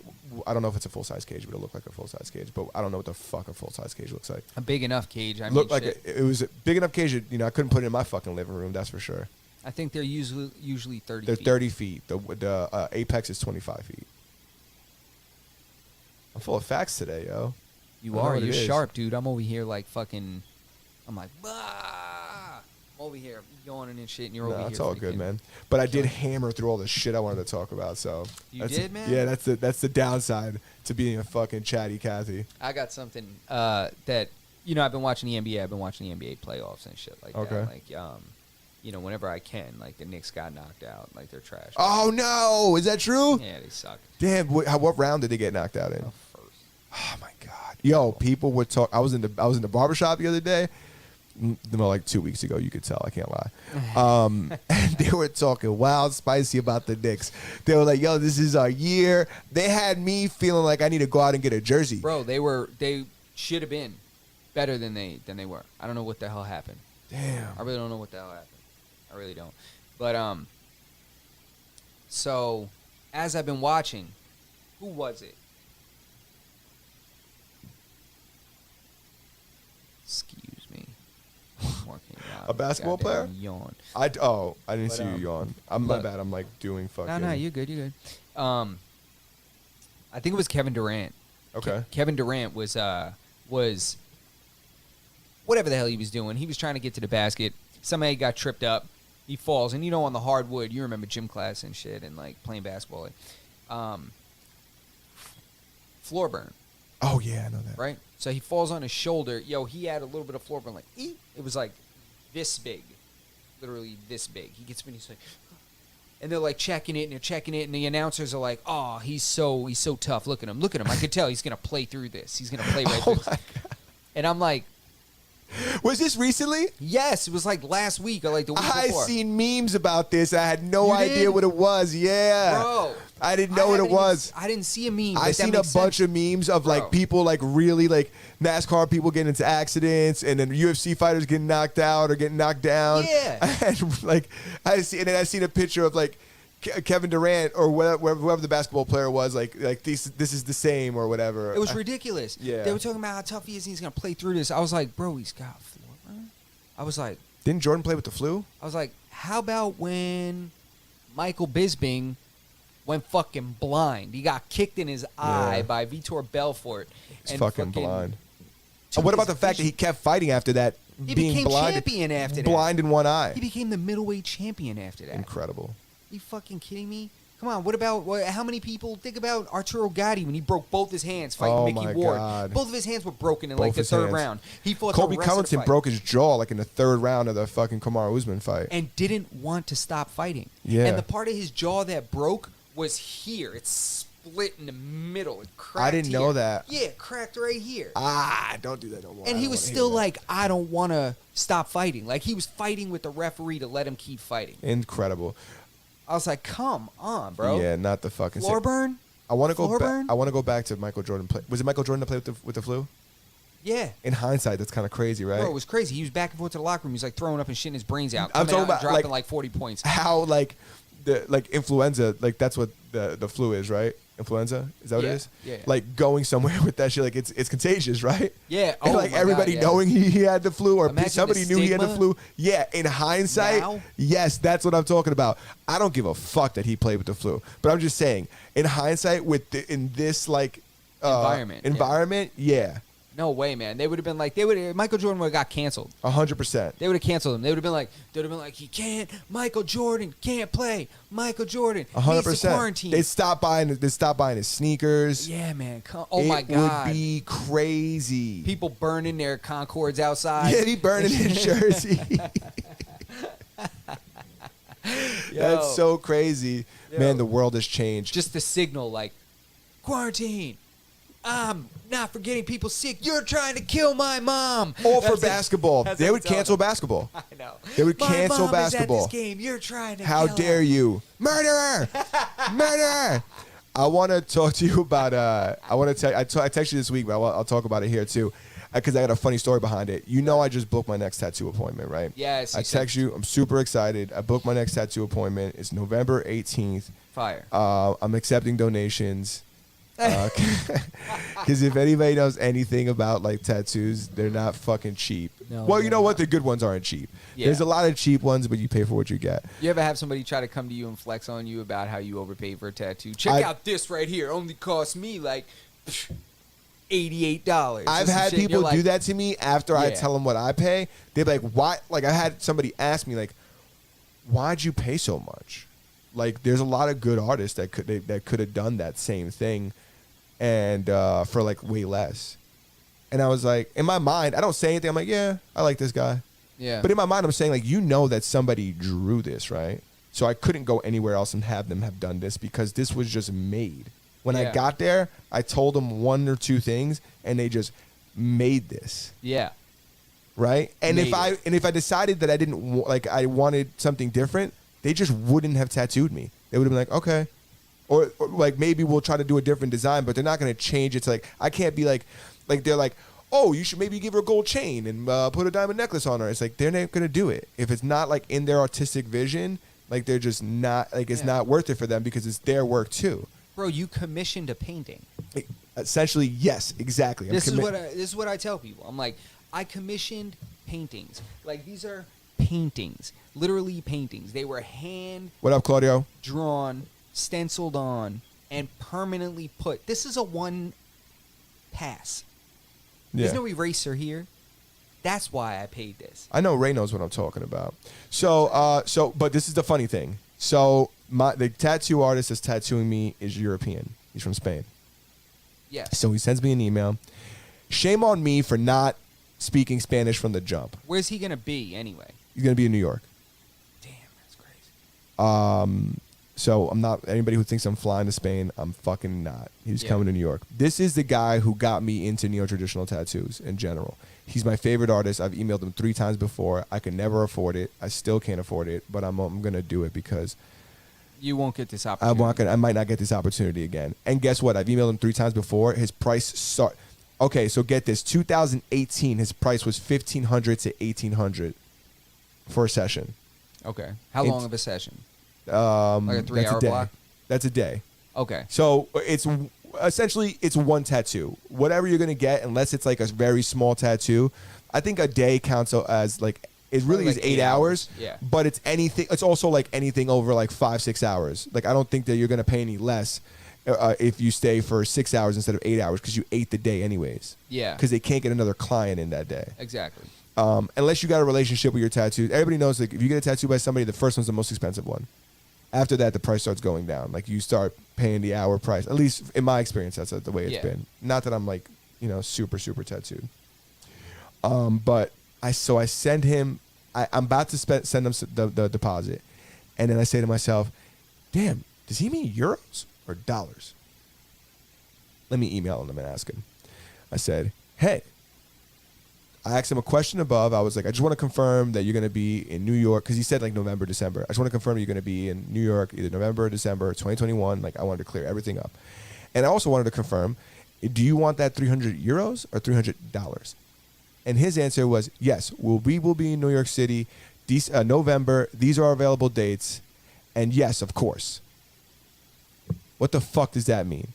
I don't know if it's a full size cage, but it'll look like a full size cage. But I don't know what the fuck a full size cage looks like. A big enough cage. I Looked mean, like shit. it was a big enough cage. You know, I couldn't put it in my fucking living room. That's for sure. I think they're usually 30 They're feet. 30 feet. The apex is 25 feet. I'm full of facts today, yo. You I know are. what it You're is. sharp, dude. I'm over here like fucking. I'm like, bah! I'm over here yawning and shit, and you're over No, here. it's all good, freaking- man. But I did hammer through all the shit I wanted to talk about. So You that's did, man? Yeah, that's the downside to being a fucking chatty Cathy. I got something that I've been watching the NBA. I've been watching the NBA playoffs and shit like Okay. that. Like, whenever I can, like the Knicks got knocked out. Like they're trash. Oh no, is that true? Yeah, they suck. Damn, what round did they get knocked out in? Oh, first. Oh my god, yo, people would talk. I was in the barbershop the other day. No, like 2 weeks ago, you could tell. I can't lie. And they were talking wild spicy about the Knicks. They were like, "Yo, this is our year." They had me feeling like I need to go out and get a jersey. Bro, they should have been better than they were. I don't know what the hell happened. Damn. I really don't know what the hell happened. I really don't. But so as I've been watching, who was it? Excuse me. Working out. A basketball Goddamn player? Yawn. I didn't But, see you yawn. My look. bad. I'm like doing fucking. No, you're good. You're good. I think it was Kevin Durant. Okay. Kevin Durant was whatever the hell he was doing. He was trying to get to the basket. Somebody got tripped up. He falls, and on the hardwood, you remember gym class and shit, and like playing basketball. Floor burn, Oh yeah, I know that. right? So he falls on his shoulder. He had a little bit of floor burn, like it was like this big, literally this big. He gets up and he's like, and they're like checking it, and they're checking it, and the announcers are like, "Oh, he's so tough. Look at him. I could tell he's gonna play through this. He's gonna play right through Oh this." my god. And I'm like, Was this recently? yes, it was like last week or like the week I before. seen memes about this. I had no You idea did? what it was. Yeah. Bro, I didn't know what it was. I didn't see a meme. I seen a bunch of memes of like Bro. people like really like NASCAR people getting into accidents and then UFC fighters getting knocked out or getting knocked down. Yeah. And like and then I seen a picture of like Kevin Durant or whoever the basketball player was like this is the same or whatever. It was ridiculous. Yeah. They were talking about how tough he is and he's going to play through this. I was like, bro, he's got floor burn. I was like, Didn't Jordan play with the flu? how about when Michael Bisping went fucking blind? He got kicked in his eye by Vitor Belfort. He's fucking blind. took And what about his the fact that he vision. kept fighting after that? He being became blind, champion after that. Blind in one eye. He became the middleweight champion after that. Incredible. You fucking kidding me? Come on, how many people think about Arturo Gatti when he broke both his hands fighting Oh Mickey my Ward? God. Both of his hands were broken in Both like the his third hands. round. He fought Kobe the rest of the Covington fight broke his jaw like in the third round of the fucking Kamaru Usman fight. and didn't want to stop fighting. Yeah. And the part of his jaw that broke was here. It's split in the middle. It cracked. I didn't know here. that. Yeah, it cracked right here. Don't do that no more. I And he don't was wanna still hear that. like, I don't want to stop fighting. Like he was fighting with the referee to let him keep fighting. Incredible. I was like, come on, bro. Yeah, not the fucking Floor same. burn? I want to go Floor back. burn? I want to go back to Michael Jordan. Was it Michael Jordan that played with the flu? Yeah. In hindsight, that's kind of crazy, right? Bro, it was crazy. He was back and forth to the locker room. He was like throwing up and shitting his brains out. I'm coming talking out and about, dropping like- like 40 points. How the influenza, like that's what the flu is, right? Influenza, is that what Yeah, it is? yeah. Like going somewhere with that shit, like it's contagious, right? Yeah. And Oh like my everybody God, yeah. knowing he had the flu, or Imagine somebody the knew he had the stigma. flu. Yeah, in hindsight, Now? yes, that's what I'm talking about. I don't give a fuck that he played with the flu, but I'm just saying, in hindsight, in this like Environment, yeah, No way, man. They would have been like, Michael Jordan would have got canceled. 100%. They would have canceled him. They would have been like, he can't. Michael Jordan can't play. Michael Jordan needs to 100%. quarantine. They'd stop buying his sneakers. Yeah, man. Oh my It God. would be crazy. People burning their Concords outside. Yeah, he burning his jersey. Yo. That's so crazy. Yo. Man, the world has changed. Just the signal, like, quarantine. I'm not forgetting people sick. You're trying to kill my mom. All for That's it. basketball. That's They what would I'm telling cancel them. basketball. I know. They would My cancel mom basketball. Is at this game. You're trying to How kill dare her. you, murderer, murderer! I want to talk to you about. I want to tell. I texted you this week, but I'll talk about it here too, because I got a funny story behind it. You know, I just booked my next tattoo appointment, right? Yes, I you said- text you. I'm super excited. I booked my next tattoo appointment. It's November 18th. Fire. I'm accepting donations. Because if anybody knows anything about like tattoos, they're not fucking cheap. No, well, you they're know what? not. The good ones aren't cheap. Yeah. There's a lot of cheap ones, but you pay for what you get. You ever have somebody try to come to you and flex on you about how you overpaid for a tattoo? Check I- out this right here. Only cost me like $88. I've had people do that to me after I Yeah. tell them what I pay. They're like, "Why?" Like I had somebody ask me, like, "Why'd you pay so much?" Like, there's a lot of good artists that could have done that same thing, and for like way less. And I was like, in my mind, I don't say anything. I'm like, "Yeah, I like this guy." Yeah. But in my mind, I'm saying, like, you know that somebody drew this, right? So I couldn't go anywhere else and have them have done this because this was just made. When I Yeah. got there, I told them one or two things, and they just made this, Yeah. right? And Made it. if I decided that I didn't like I wanted something different, they just wouldn't have tattooed me. They would have been like, okay, or like maybe we'll try to do a different design, but they're not going to change it to like I can't be like they're like, oh, you should maybe give her a gold chain and put a diamond necklace on her. It's like they're not going to do it if it's not like in their artistic vision. Like they're just not like it's Yeah. not worth it for them because it's their work too. Bro, you commissioned a painting. Essentially, yes, exactly. This is what I tell people. I'm like, I commissioned paintings. Like these are paintings, literally paintings. They were hand What up, Claudio? drawn, stenciled on, and permanently put. This is a one pass. Yeah. There's no eraser here. That's why I paid this. I know Ray knows what I'm talking about. So, but this is the funny thing. So, the tattoo artist that's tattooing me is European. He's from Spain. Yes. So he sends me an email. Shame on me for not speaking Spanish from the jump. Where's he gonna be anyway? He's gonna be in New York. Damn, that's crazy. So I'm not anybody who thinks I'm flying to Spain. I'm fucking not. He's Yeah. coming to New York. This is the guy who got me into neo-traditional tattoos in general. He's my favorite artist. I've emailed him 3 times before. I could never afford it. I still can't afford it, but I'm gonna do it because You won't get this opportunity. I might not get this opportunity again. And guess what? I've emailed him 3 times before. His price Okay, so get this. 2018, his price was $1,500 to $1,800 for a session. Okay. How It's- long of a session? Like a That's 3-hour day. block? That's a day. Okay. So it's essentially it's one tattoo. Whatever you're gonna get, unless it's like a very small tattoo, I think a day counts as like it really Like is 8 8 hours. hours, yeah. But it's anything. It's also like anything over like 5-6 hours. Like I don't think that you're gonna pay any less if you stay for 6 hours instead of 8 hours because you ate the day anyways. Yeah. Because they can't get another client in that day. Exactly. Unless you got a relationship with your tattoo. Everybody knows like if you get a tattoo by somebody, the first one's the most expensive one. After that, the price starts going down. Like you start paying the hour price. At least in my experience, that's the way it's Yeah. been. Not that I'm like, super tattooed. But I send him. I'm about to send him the deposit, and then I say to myself, "Damn, does he mean euros or dollars?" Let me email him and ask him. I said, "Hey." I asked him a question above. I was like, I just want to confirm that you're going to be in New York. Because he said like November, December. I just want to confirm you're going to be in New York either November or December 2021. Like I wanted to clear everything up. And I also wanted to confirm, do you want that 300 euros or $300? And his answer was, yes, we will be in New York City November. These are our available dates. And yes, of course. What the fuck does that mean?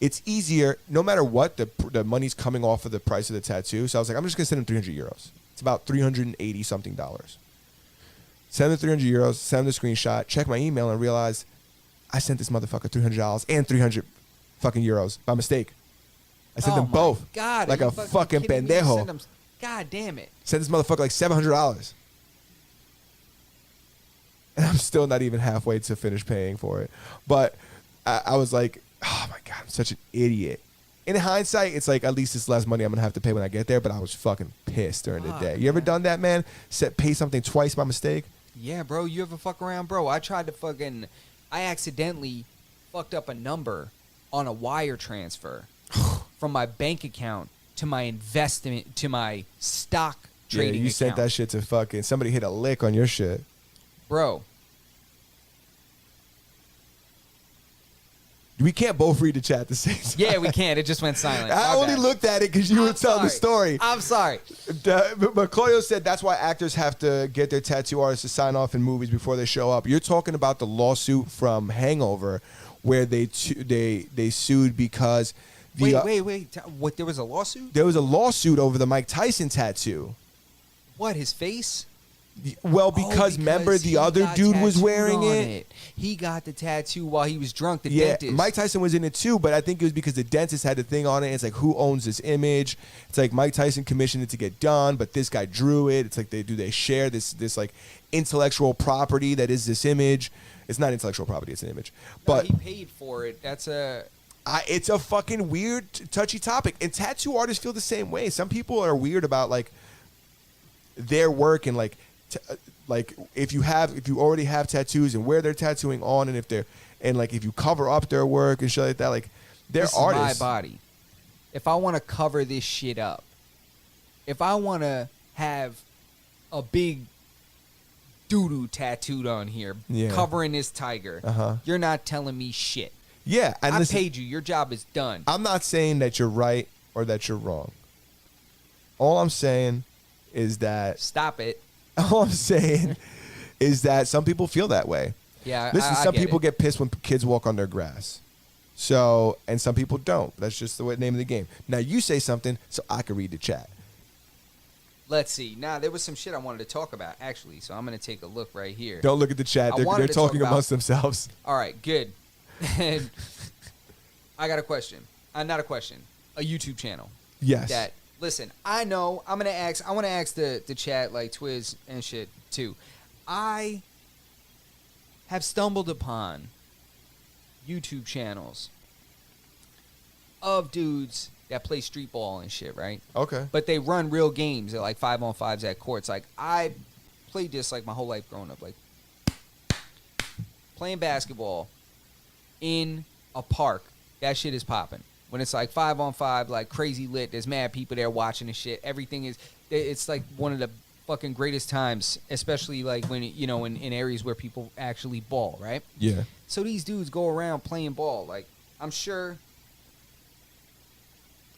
It's easier, no matter what, the money's coming off of the price of the tattoo. So I was like, I'm just going to send him 300 euros. It's about $380 something. Send him 300 euros, send him the screenshot, check my email, and realize I sent this motherfucker $300 and 300 fucking euros by mistake. I sent them both. God, like are a you fucking kidding me? You pendejo. sent them- God damn it. Sent this motherfucker like $700. And I'm still not even halfway to finish paying for it. But I was like, oh my God, I'm such an idiot. In hindsight, it's like at least it's less money I'm gonna have to pay when I get there, but I was fucking pissed during the Fuck, day. You ever man. done that, man? Pay something twice by mistake? Yeah, bro, you ever fuck around, bro? I accidentally fucked up a number on a wire transfer from my bank account to my investment, to my stock trading Yeah, you account. sent that shit to fucking somebody hit a lick on your shit. Bro, We can't both read the chat at the same time. yeah, we can't. It just went silent. I My only bad. looked at it because you were I'm telling the sorry. story. I'm sorry. But Claudio said that's why actors have to get their tattoo artists to sign off in movies before they show up. You're talking about the lawsuit from Hangover, where they sued because Wait. What? There was a lawsuit? there was a lawsuit over the Mike Tyson tattoo. What? His face? Well, Oh, because remember he the other got dude was tattooed wearing on it. He got the tattoo while he was drunk. The Yeah, dentist. Mike Tyson was in it too, but I think it was because the dentist had the thing on it. It's like, who owns this image? It's like Mike Tyson commissioned it to get done, but this guy drew it. It's like they share this like intellectual property that is this image. It's not intellectual property; it's an image. No, But he paid for it. That's a. it's a fucking weird, touchy topic, and tattoo artists feel the same way. Some people are weird about like their work and like if you already have tattoos and where they're tattooing on, and if you cover up their work and shit like that, like they're This artists. is my body. If I want to cover this shit up, if I want to have a big doo-doo tattooed on here, Yeah. covering this tiger, Uh-huh. you're not telling me shit. Yeah, and I listen, paid you. Your job is done. I'm not saying that you're right or that you're wrong. All I'm saying is that Stop it. all I'm saying is that some people feel that way. Yeah, Listen, I some get people it. get pissed when kids walk on their grass. So, and some people don't. That's just the name of the game. Now you say something so I can read the chat. Let's see. Now, there was some shit I wanted to talk about, actually, so I'm going to take a look right here. Don't look at the chat. I They're wanted to talk talking about- amongst themselves. All right, good. And I got a question. Not a question. A YouTube channel. Yes. That, listen, I know, I want to ask the chat, like Twiz and shit, too. I have stumbled upon YouTube channels of dudes that play street ball and shit, right? Okay. But they run real games at like 5-on-5s at courts. Like I played this like my whole life growing up, like playing basketball in a park. That shit is popping. When it's like 5-on-5, like crazy lit, there's mad people there watching and shit. Everything is, it's like one of the fucking greatest times, especially like when, you know, in areas where people actually ball, right? Yeah. So these dudes go around playing ball. Like, I'm sure.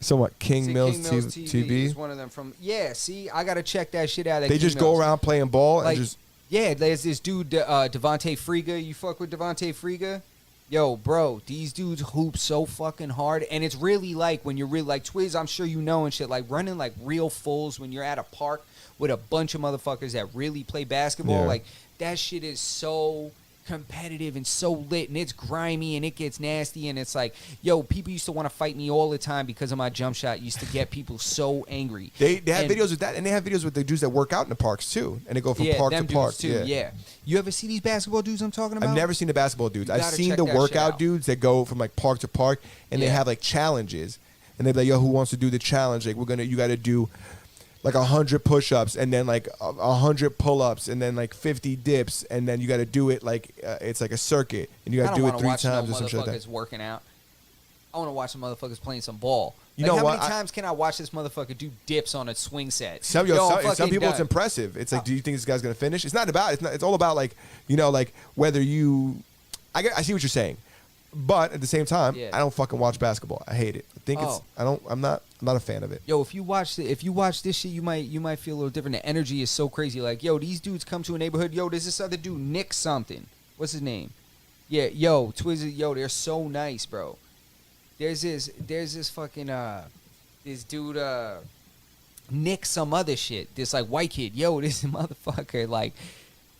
So what? King See, Mills, King Mills TV? is one of them from. Yeah, see, I gotta check that shit out. At They King just Mills. go around playing ball Like, and just. yeah, there's this dude, Devontae Friga. You fuck with Devontae Friga? Yo, bro, these dudes hoop so fucking hard, and it's really like when you're really like Twiz. I'm sure you know and shit. Like running like real fulls when you're at a park with a bunch of motherfuckers that really play basketball. Yeah. Like that shit is so competitive and so lit, and it's grimy and it gets nasty, and it's like, yo, people used to want to fight me all the time because of my jump shot. Used to get people so angry. They have And- videos with that, and they have videos with the dudes that work out in the parks too, and they go from yeah, park to them park. dudes too. Yeah. You ever see these basketball dudes I'm talking about? I've never seen the basketball dudes. You I've gotta seen check the that shit workout out. dudes that go from like park to park, and they Yeah. have like challenges, and they're like, "Yo, who wants to do the challenge? Like, you got to do like 100 push-ups, and then like 100 pull-ups, and then like 50 dips, and then you got to do it like it's like a circuit, and you I got to don't do want it to 3 watch times no or something like motherfuckers that." working out. I want to watch some motherfuckers playing some ball. You Like, know how what? many times can I watch this motherfucker do dips on a swing set? Some Yo, I'm some fucking people it's done. impressive. It's like, do you think this guy's gonna finish? It's not about. It's all about like, you know, like whether you. I see what you're saying, but at the same time, Yeah. I don't fucking watch basketball. I hate it. I think it's. Oh. I'm not a fan of it. Yo, if you watch this shit, you might feel a little different. The energy is so crazy. Like, yo, these dudes come to a neighborhood. Yo, there's this other dude, Nick something. What's his name? Yeah, yo, Twizzle, yo, they're so nice, bro. There's this fucking this dude Nick some other shit. This like white kid. Yo, this motherfucker like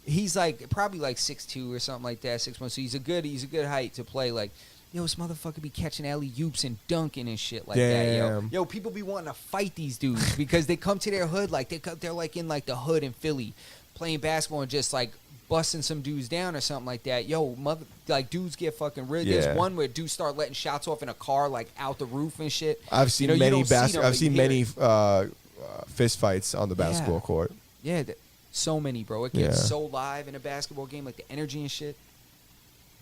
he's like probably like 6'2" or something like that, 6 months. So he's a good height to play. Like, yo, this motherfucker be catching alley oops and dunking and shit like that. Damn. Yo, people be wanting to fight these dudes because they come to their hood like they're like in like the hood in Philly, playing basketball and just like busting some dudes down or something like that. Yo, like dudes get fucking real. Yeah. There's one where dudes start letting shots off in a car like out the roof and shit. I've seen You know, you many don't see them, I've but seen you hear many it. fist fights on the basketball court. Yeah, so many, bro. It gets Yeah. so live in a basketball game, like the energy and shit.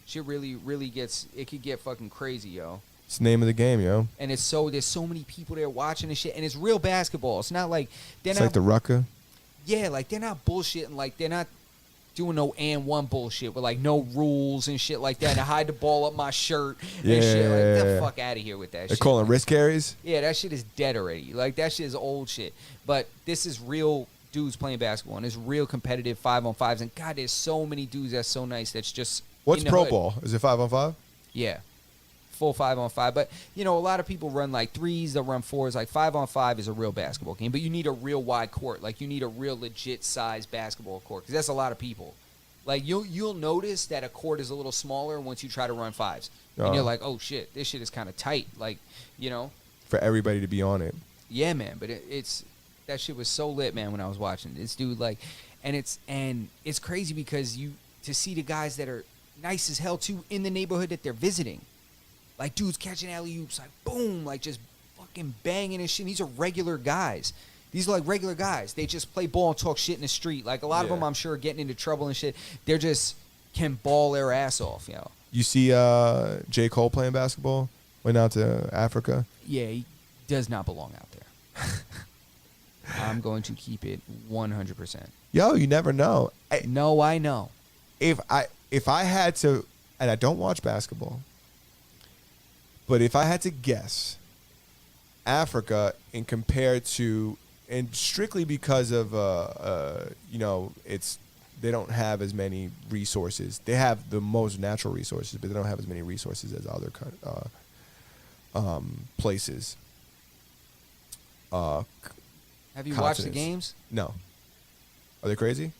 Shit really gets. It could get fucking crazy, yo. It's the name of the game, yo. And there's so many people there watching and shit, and it's real basketball. It's not like they're It's not. like the Rucker. Yeah, like they're not bullshitting. Like they're not doing no and one bullshit with like no rules and shit like that. And hide the ball up my shirt and shit. Like, get the Yeah. fuck out of here with that They're shit. calling Like, wrist carries. yeah, that shit is dead already. Like that shit is old shit. But this is real dudes playing basketball, and it's real competitive 5-on-5s. And God, there's so many dudes that's so nice. That's just What's in the pro hood. ball? Is it 5-on-5? Yeah, full 5-on-5. But you know, a lot of people run like 3s. They'll run 4s. Like 5-on-5 is a real basketball game, but you need a real wide court. Like you need a real legit size basketball court because that's a lot of people. Like you'll notice that a court is a little smaller once you try to run 5s, and Oh. you're like, oh shit, this shit is kind of tight. Like, you know. For everybody to be on it. Yeah, man, but it's that shit was so lit, man, when I was watching this dude, like, and it's crazy because to see the guys that are nice as hell too in the neighborhood that they're visiting, like dudes catching alley oops, like boom, like just fucking banging and shit. These are regular guys. These are like regular guys. They just play ball and talk shit in the street. Like a lot of Yeah. them, I'm sure, are getting into trouble and shit. They're just can ball their ass off, you know. You see J. Cole playing basketball? Went out to Africa. Yeah, he does not belong out there. I'm going to keep it 100%. Yo, you never know. No, I know. If I had to, and I don't watch basketball, but if I had to guess, Africa, in compared to, and strictly because of you know, its they don't have as many resources. They have the most natural resources, but they don't have as many resources as other places. Have you watched the continents. games? No. Are they crazy?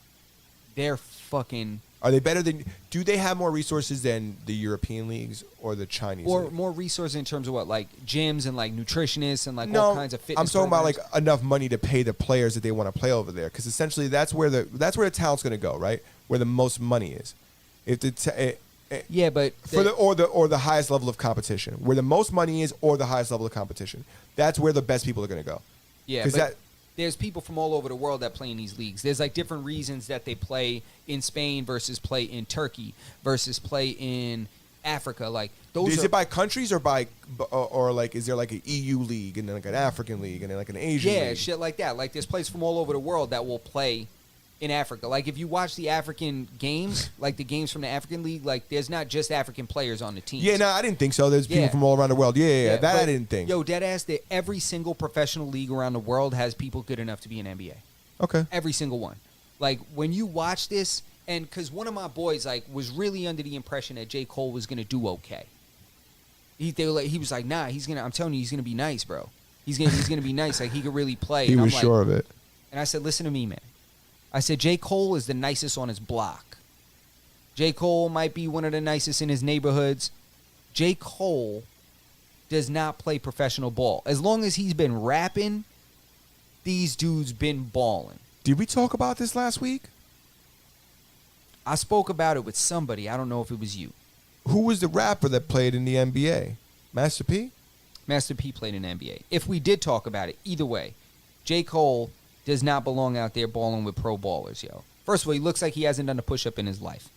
They're fucking Are they better than? Do they have more resources than the European leagues or the Chinese? or league? more resources in terms of what, like gyms and like nutritionists and like No, all kinds of fitness. I'm talking about like programs? enough money to pay the players that they want to play over there, because essentially that's where the talent's going to go, right? Where the most money is. If the yeah, but for the highest level of competition, where the most money is, or the highest level of competition, that's where the best people are going to go. yeah, 'Cause but there's people from all over the world that play in these leagues. There's like different reasons that they play in Spain versus play in Turkey versus play in Africa. Like those Is are it by countries or by or like is there like an EU league and then like an African league and then like an Asian yeah, league? shit like that. Like there's players from all over the world that will play in Africa. Like if you watch the African games, like the games from the African league, like there's not just African players on the team. Yeah, no, I didn't think so. There's people Yeah. from all around the world. Yeah, that I but, didn't think. Yo, deadass, that every single professional league around the world has people good enough to be in NBA. Okay. Every single one. Like when you watch this, and because one of my boys like was really under the impression that J. Cole was gonna do okay. He was like, nah, he's gonna. I'm telling you, he's gonna be nice, bro. He's gonna be nice. Like he could really play. He And I'm was like, sure of it. And I said, listen to me, man. I said, J. Cole is the nicest on his block. J. Cole might be one of the nicest in his neighborhoods. J. Cole does not play professional ball. As long as he's been rapping, these dudes been balling. Did we talk about this last week? I spoke about it with somebody. I don't know if it was you. Who was the rapper that played in the NBA? Master P? Master P played in the NBA. If we did talk about it, either way, J. Cole does not belong out there balling with pro ballers, yo. First of all, he looks like he hasn't done a push-up in his life.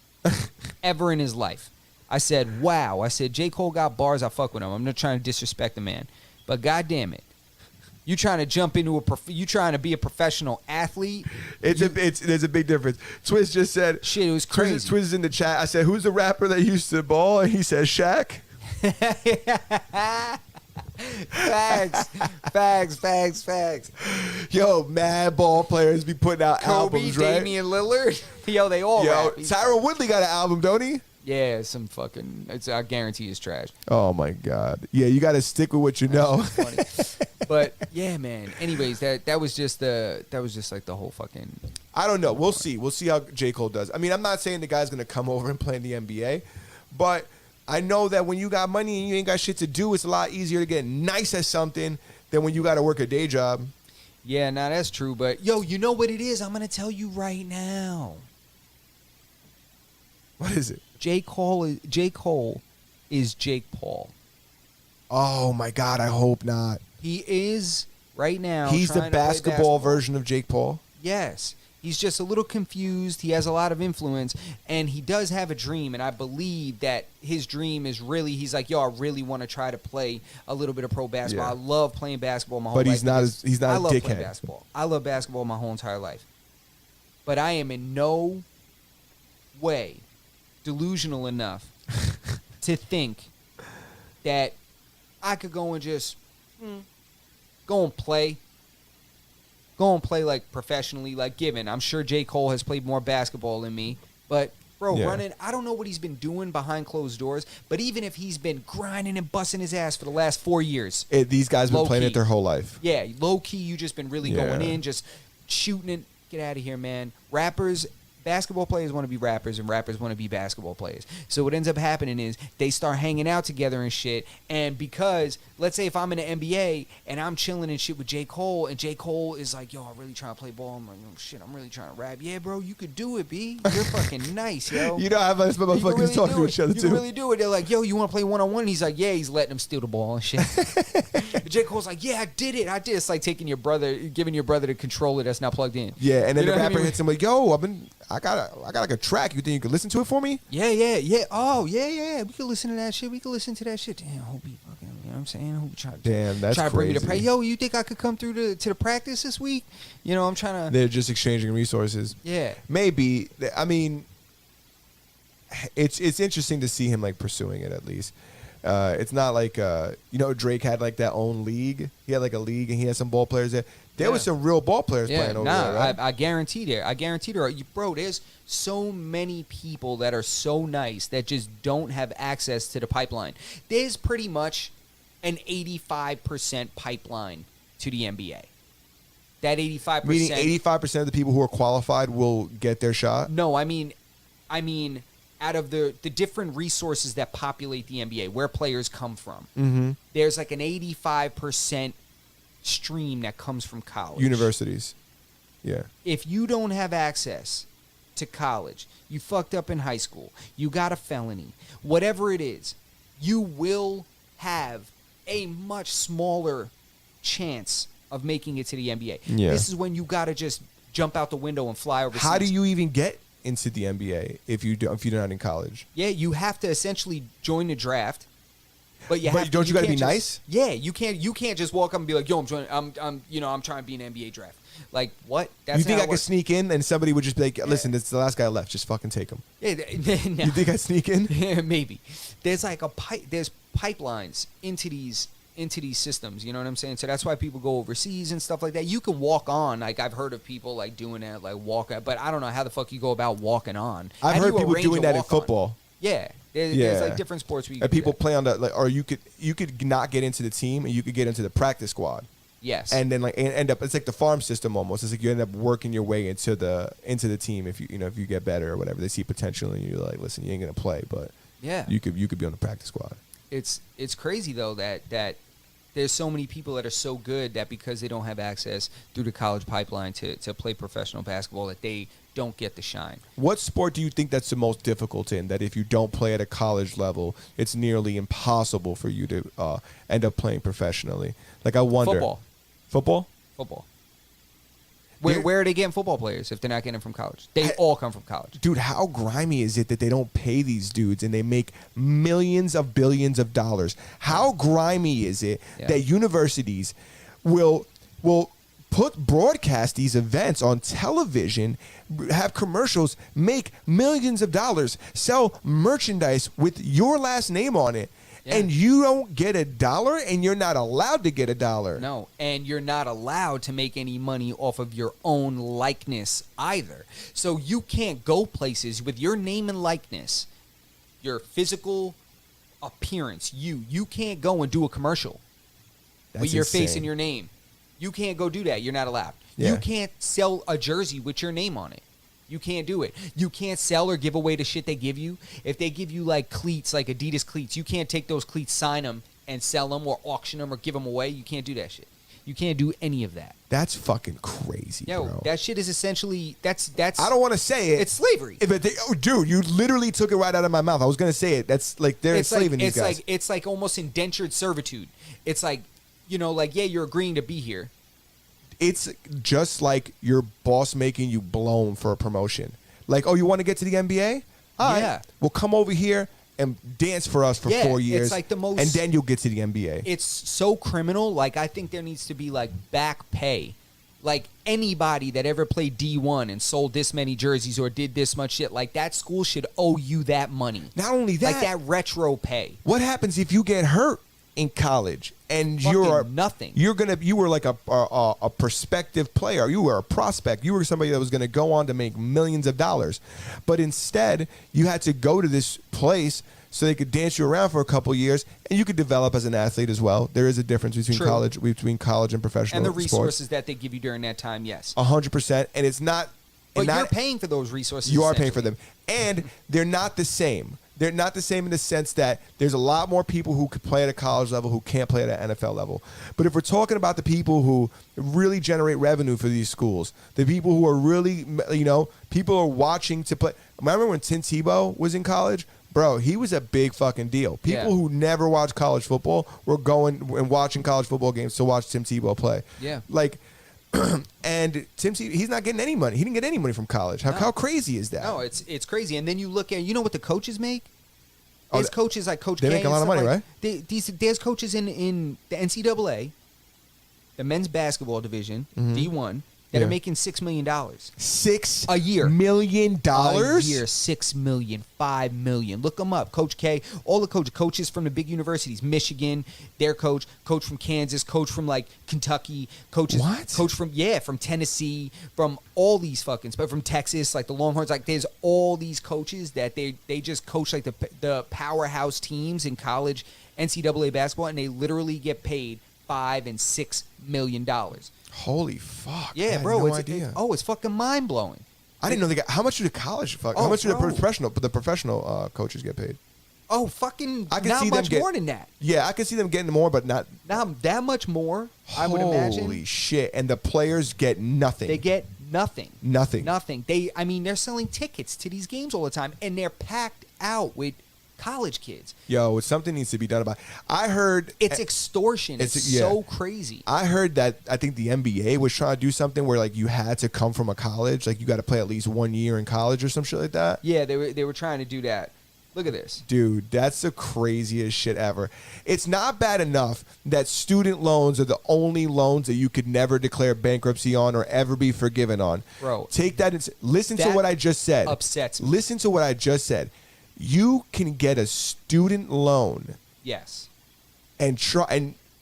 Ever in his life. I said, wow. I said, J. Cole got bars, I fuck with him. I'm not trying to disrespect the man. But goddamn it. You trying to jump into you trying to be a professional athlete? There's a big difference. Twist just said, Shit, it was crazy. Twist is in the chat. I said, who's the rapper that used to ball? And he said, Shaq. Facts. Yo, mad ball players be putting out Kobe, albums, right? Damian Lillard. Yo, they all Yo, rap. Tyron Woodley got an album, don't he? Yeah, some fucking. I guarantee it's trash. Oh my God. Yeah, you got to stick with what you know. Funny. But yeah, man. Anyways, that was just like the whole fucking. I don't know. We'll see. We'll see how J. Cole does. I mean, I'm not saying the guy's going to come over and play in the NBA, but I know that when you got money and you ain't got shit to do, it's a lot easier to get nice at something than when you got to work a day job. Yeah, nah, that's true. But yo, you know what it is? I'm gonna tell you right now. What is it? J. Cole is Jake Paul. Oh my God, I hope not. He is right now. He's the trying to play basketball version of Jake Paul. Yes. He's just a little confused. He has a lot of influence, and he does have a dream, and I believe that his dream is really, he's like, yo, I really want to try to play a little bit of pro basketball. Yeah. I love playing basketball my whole But life. he's not because he's not I a love playing dickhead. basketball. I love basketball my whole entire life. But I am in no way delusional enough to think that I could go and just go and play like professionally, like given. I'm sure J. Cole has played more basketball than me, but bro, Yeah. running, I don't know what he's been doing behind closed doors, but even if he's been grinding and busting his ass for the last 4 years, These guys been Low playing key. it their whole life. yeah, low key, you just been really going Yeah. in, just shooting it. Get out of here, man. Basketball players want to be rappers, and rappers want to be basketball players. So what ends up happening is they start hanging out together and shit. And because, let's say if I'm in the NBA and I'm chilling and shit with J. Cole, and J. Cole is like, yo, I'm really trying to play ball. I'm like, oh, shit, I'm really trying to rap. Yeah, bro, you could do it, B. You're fucking nice, yo. You know how much You can motherfuckers really talk do to it. each other You too. can really do it. They're like, yo, you want to play one-on-one? And he's like, yeah, he's letting him steal the ball and shit. J. Cole's like, yeah, I did it. It's like giving your brother the controller that's not plugged in. Yeah, and then You know the what I rapper mean? hits him like, "Yo, I got like a track. You think you could listen to it for me?" Yeah. Oh, yeah. We could listen to that shit. Damn, I hope he fucking, you know what I'm saying? I hope he try to, Damn, that's try to bring me to crazy. pray. Yo, you think I could come through to the practice this week? You know, I'm trying to, They're just exchanging resources. yeah. Maybe. I mean, it's interesting to see him like pursuing it at least. It's not like Drake had like that own league. He had like a league and he had some ball players there. There was some real ball players playing over there, right? I guarantee there. I guarantee there. Bro, there's so many people that are so nice that just don't have access to the pipeline. There's pretty much an 85% pipeline to the NBA. That 85%. Meaning 85% of the people who are qualified will get their shot? No, I mean, out of the different resources that populate the NBA, where players come from, there's like an 85% stream that comes from college. Universities. Yeah. If you don't have access to college, you fucked up in high school, you got a felony, whatever it is, you will have a much smaller chance of making it to the NBA. Yeah. This is when you got to just jump out the window and fly overseas. How do you even get into the NBA if you're not in college? Yeah, you have to essentially join the draft. But you But don't you gotta can't be just- nice? Yeah, you can't just walk up and be like, "Yo, I'm trying to be an NBA draft." Like what? That's You think how I it could works. sneak in and somebody would just be like, listen, this is the last guy left. Just fucking take him. Yeah, no. You think I sneak in? Maybe. There's like there's pipelines into these systems, you know what I'm saying? So that's why people go overseas and stuff like that. You can walk on. Like I've heard of people like doing that, like walking, but I don't know how the fuck you go about walking on. I've How do heard you people arrange doing a that in walk-on? football. Yeah. There's Yeah. like different sports where you And can do people that. play on the or you could not get into the team and you could get into the practice squad. Yes. And then end up it's like the farm system almost. It's like you end up working your way into the team if you get better or whatever. They see potential and you're like, listen, you ain't gonna play, but yeah. you could be on the practice squad. It's crazy though that there's so many people that are so good that because they don't have access through the college pipeline to play professional basketball that they don't get the shine. What sport do you think that's the most difficult in? That if you don't play at a college level, it's nearly impossible for you to end up playing professionally. Like I wonder. Football. Football? Football. You're- Where are they getting football players if they're not getting them from college? They all come from college. Dude, how grimy is it that they don't pay these dudes and they make millions of billions of dollars? How grimy is it Yeah. that universities will broadcast these events on television, have commercials, make millions of dollars, sell merchandise with your last name on it, Yeah. and you don't get $1 and you're not allowed to get $1? No, and you're not allowed to make any money off of your own likeness either. So you can't go places with your name and likeness, your physical appearance. You can't go and do a commercial with your face insane. and your name. You can't go do that. You're not allowed. Yeah. You can't sell a jersey with your name on it. You can't do it. You can't sell or give away the shit they give you. If they give you like cleats, like Adidas cleats, you can't take those cleats, sign them, and sell them or auction them or give them away. You can't do that shit. You can't do any of that. That's fucking crazy, Yo, bro. that shit is essentially that's. I don't want to say it. It's slavery. But dude, you literally took it right out of my mouth. I was gonna say it. That's like they're enslaving these guys. It's like almost indentured servitude. It's like, like you're agreeing to be here. It's just like your boss making you blown for a promotion. Like, oh, you want to get to the NBA? All right. Yeah. Well, come over here and dance for us for Yeah, 4 years. it's like the most- and then you'll get to the NBA. It's so criminal. Like I think there needs to be like back pay. Like anybody that ever played D1 and sold this many jerseys or did this much shit, like that school should owe you that money. Not only that, Like that retro pay. what happens if you get hurt in college and Fucking nothing. You were like a prospective player. You were a prospect. You were somebody that was going to go on to make millions of dollars, but instead you had to go to this place so they could dance you around for a couple years, and you could develop as an athlete as well. There is a difference between True. college and professional And the sports. resources that they give you during that time, yes. 100%, and it's not. But and you're not- paying for those resources. You are paying for essentially. them. And they're not the same. They're not the same in the sense that there's a lot more people who could play at a college level who can't play at an NFL level. But if we're talking about the people who really generate revenue for these schools, the people who are really, people are watching to play. Remember when Tim Tebow was in college? Bro, he was a big fucking deal. People Yeah. who never watched college football were going and watching college football games to watch Tim Tebow play. Yeah. Like, and Tim Tebow, he's not getting any money. He didn't get any money from college. How crazy is that? No, it's crazy. And then you look at what the coaches make. Oh, There's coaches like Coach they K make a and lot of stuff money, like- right? There's coaches in the NCAA, the men's basketball division, Mm-hmm. D1, that Yeah. are making $6 million. $6 A year. million A year, 6 million, 5 million. Look them up. Coach K, all the coaches from the big universities, Michigan, their coach from Kansas, coach from like Kentucky, coach from Tennessee, from all these but from Texas, like the Longhorns. Like there's all these coaches that they just coach like the powerhouse teams in college NCAA basketball, and they literally get paid $5 and $6 million. Holy fuck! Yeah, I had bro. no It's idea. it's fucking mind blowing. I didn't know they got. How much do the college? How Oh, much do bro. the professional coaches get paid? Oh, fucking I can not see them much get- more than that. Yeah, I can see them getting more, but not. Not that much more, I would imagine. Holy shit! And the players get nothing. They get nothing. Nothing. Nothing. They're selling tickets to these games all the time, and they're packed out with college kids. Yo, something needs to be done about it. I heard It's extortion. It's yeah. so crazy. I heard that I think the NBA was trying to do something where like you had to come from a college, like you got to play at least 1 year in college or some shit like that. Yeah, they were trying to do that. Look at this. Dude, that's the craziest shit ever. It's not bad enough that student loans are the only loans that you could never declare bankruptcy on or ever be forgiven on. Bro, Take that and listen to that what I just said. upsets me. Listen to what I just said. You can get a student loan Yes. and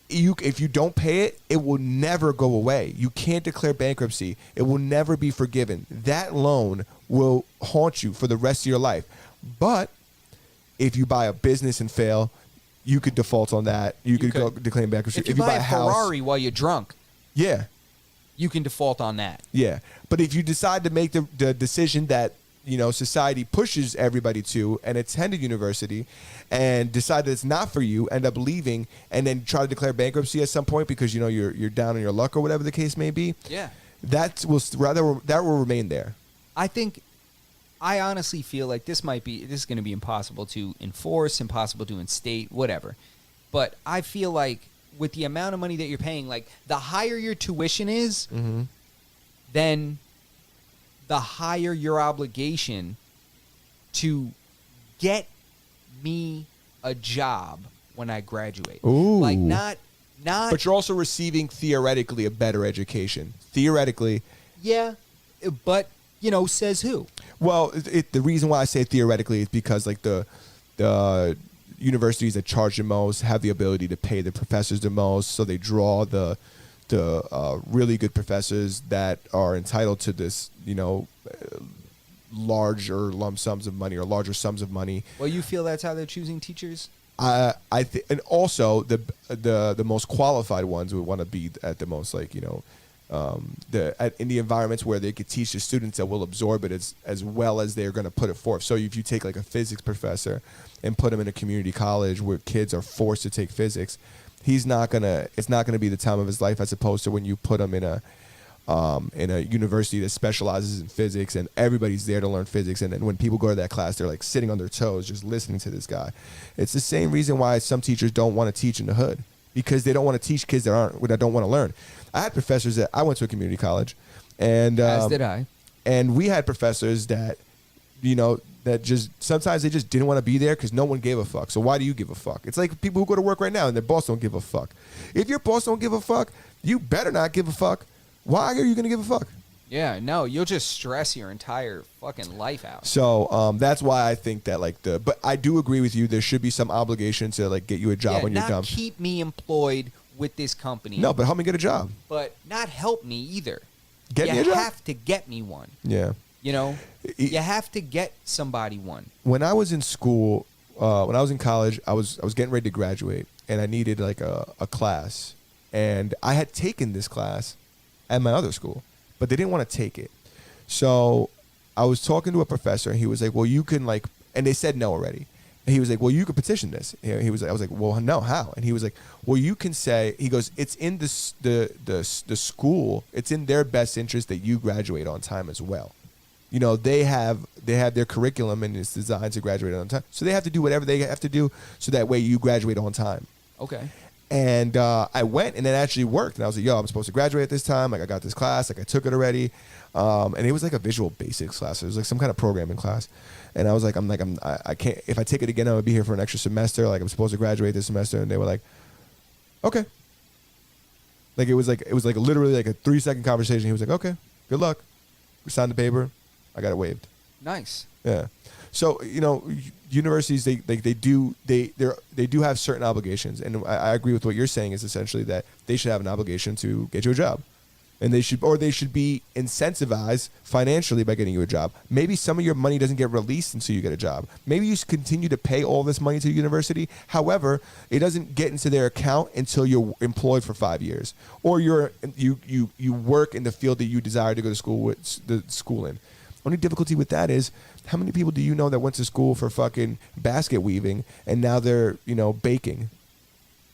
if you don't pay it, it will never go away. You can't declare bankruptcy. It will never be forgiven. That loan will haunt you for the rest of your life. But if you buy a business and fail, you could default on that. You could go declare bankruptcy. If you buy a house, Ferrari while you're drunk, yeah, you can default on that. yeah. But if you decide to make the decision that society pushes everybody to an attended university and decide that it's not for you, end up leaving and then try to declare bankruptcy at some point because you're down on your luck or whatever the case may be. Yeah. That will remain there. I honestly feel like this is going to be impossible to enforce, impossible to instate, whatever. But I feel like with the amount of money that you're paying, like the higher your tuition is, then the higher your obligation to get me a job when I graduate. Ooh. Like not But you're also receiving theoretically a better education. Theoretically. yeah, but says who? Well, the reason why I say theoretically is because like the universities that charge the most have the ability to pay the professors the most, so they draw the really good professors that are entitled to this, larger lump sums of money or larger sums of money. Well, you feel that's how they're choosing teachers? And also the most qualified ones would want to be at the most like in the environments where they could teach the students that will absorb it as well as they're going to put it forth. So if you take like a physics professor and put him in a community college where kids are forced to take physics, it's not gonna be the time of his life as opposed to when you put him in a university that specializes in physics and everybody's there to learn physics, and then when people go to that class they're like sitting on their toes just listening to this guy. It's the same reason why some teachers don't want to teach in the hood, because they don't want to teach kids that don't want to learn. I had professors I went to a community college, and As did I. and we had professors that that just sometimes they just didn't want to be there because no one gave a fuck. So why do you give a fuck? It's like people who go to work right now and their boss don't give a fuck. If your boss don't give a fuck, you better not give a fuck. Why are you going to give a fuck? Yeah, no, you'll just stress your entire fucking life out. So that's why I think that but I do agree with you. There should be some obligation to like get you a job when you're not done. keep me employed with this company. No, but help me get a job. But not help me either. Get you me a job? have to get me one. Yeah. You have to get somebody one. When I was in school, when I was in college, I was getting ready to graduate, and I needed like a class, and I had taken this class at my other school, but they didn't want to take it. So I was talking to a professor, and he was like, "Well, you can like," and they said no already. And he was like, "Well, you could petition this." He was like, I was like, "Well, no, how?" And he was like, "Well, you can say," he goes, "It's in the school. It's in their best interest that you graduate on time as well. They have their curriculum and it's designed to graduate on time. So they have to do whatever they have to do so that way you graduate on time." Okay. And I went, and it actually worked. And I was like, "Yo, I'm supposed to graduate at this time. Like, I got this class. Like, I took it already." And it was like a Visual Basics class. It was like some kind of programming class. And I was like, I can't. If I take it again, I would be here for an extra semester. Like, I'm supposed to graduate this semester. And they were like, "Okay." Like it was like literally like a 3-second conversation. He was like, "Okay, good luck." We signed the paper. I got it waived. Nice. Yeah. So universities they do have certain obligations, and I agree with what you're saying. Is essentially that they should have an obligation to get you a job, and they should be incentivized financially by getting you a job. Maybe some of your money doesn't get released until you get a job. Maybe you continue to pay all this money to the university. However, it doesn't get into their account until you're employed for 5 years, or you work in the field that you desire to go to school in. Only difficulty with that is, how many people do you know that went to school for fucking basket weaving and now they're, baking?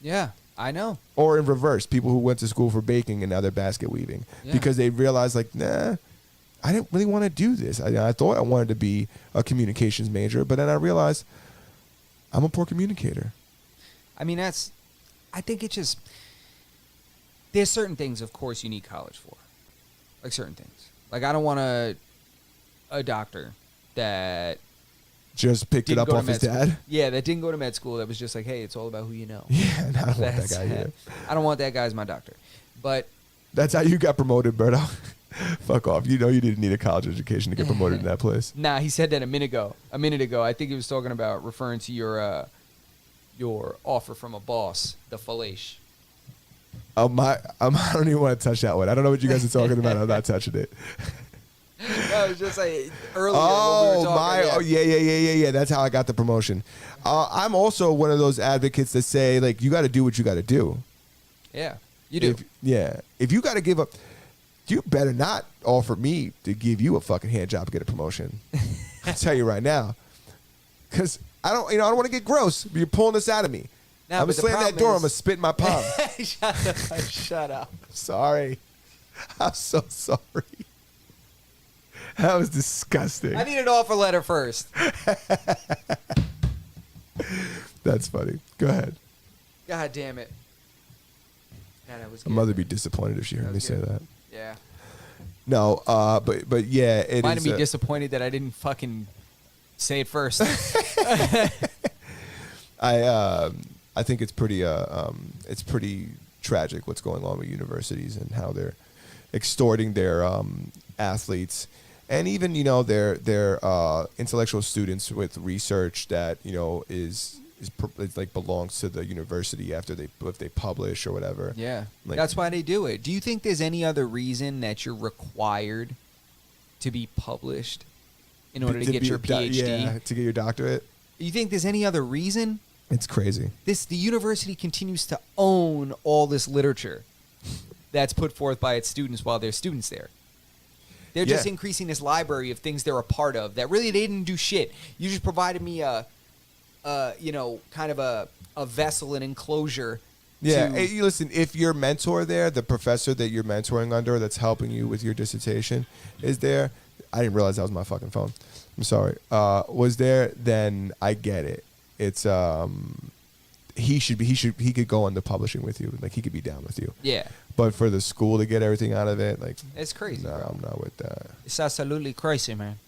Yeah, I know. Or in reverse, people who went to school for baking and now they're basket weaving because they realized like, nah, I didn't really want to do this. I thought I wanted to be a communications major, but then I realized I'm a poor communicator. I mean, I think it just, there's certain things, of course, you need college for. Like certain things. Like I don't want a doctor that Just picked it didn't up go to off his med school. dad. Yeah, that didn't go to med school. That was just like, hey, it's all about who you know. Yeah, and I don't want that That's guy here. I don't want that guy as my doctor. But That's how you got promoted, Berto. Fuck off. You didn't need a college education to get promoted in that place. nah, he said that a minute ago. I think he was talking about referring to your offer from a boss, the fellation. I don't even want to touch that one. I don't know what you guys are talking about. I'm not touching it. No, it was just like earlier when we were talking. Yeah. That's how I got the promotion. I'm also one of those advocates that say, like, you got to do what you got to do. Yeah, you do. If you got to give up, you better not offer me to give you a fucking hand job to get a promotion. I'll tell you right now, because I don't want to get gross. But you're pulling this out of me. Nah, I'm gonna but the slam that problem door. is- I'm gonna spit in my palm. Shut up. Sorry. I'm so sorry. That was disgusting. I need an offer letter first. That's funny. Go ahead. God damn it. God, that was My good. mother would be disappointed if she heard That me was say good. that. Yeah. No, but yeah, it Mine is. to be disappointed that I didn't fucking say it first. I think it's pretty tragic what's going on with universities and how they're extorting their athletes and even their intellectual students with research that is like belongs to the university if they publish or whatever. Yeah. Like- That's why they do it. Do you think there's any other reason that you're required to be published in order to get be your a PhD? to get your doctorate. You think there's any other reason? It's crazy. The university continues to own all this literature that's put forth by its students while there's students there. They're just Yeah. increasing this library of things they're a part of that really they didn't do shit. You just provided me kind of a vessel, an enclosure. Yeah, to- hey, listen, if your mentor there, the professor that you're mentoring under that's helping you with your dissertation is there, I didn't realize that was my fucking phone. I'm sorry. Was there, then I get it. It's he could go into publishing with you. Like he could be down with you. Yeah. But for the school to get everything out of it, like It's crazy, no, bro. I'm not with that. It's absolutely crazy, man.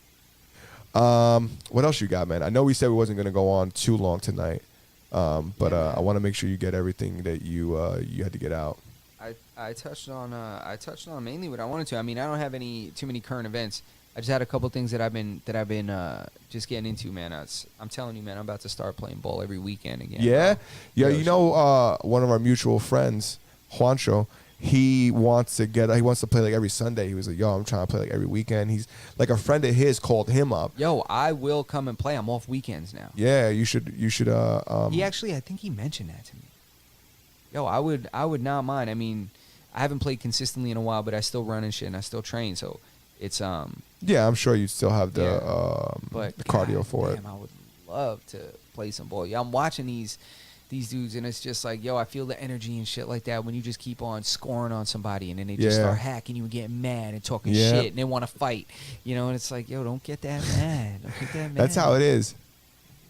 What else you got, man? I know we said we wasn't gonna go on too long tonight. But I want to make sure you get everything that you had to get out. I touched on mainly what I wanted to. I mean, I don't have too many current events. I just had a couple things that I've been just getting into, man. I'm telling you, man, I'm about to start playing ball every weekend again. Yeah, bro. yeah. Yo, One of our mutual friends, Juancho, he wants to play like every Sunday. He was like, "Yo, I'm trying to play like every weekend." He's like, a friend of his called him up. Yo, I will come and play. I'm off weekends now. Yeah, you should. He actually, I think he mentioned that to me. Yo, I would not mind. I mean, I haven't played consistently in a while, but I still run and shit, and I still train. So it's Yeah, I'm sure you still have the but the cardio God for damn, I would love to play some ball. Yeah, I'm watching these dudes, and it's just like, yo, I feel the energy and shit like that when you just keep on scoring on somebody, and then they just Yeah. start hacking you and getting mad and talking Yeah. shit, and they want to fight, and it's like, yo, don't get that mad. Don't get that mad. That's how it is.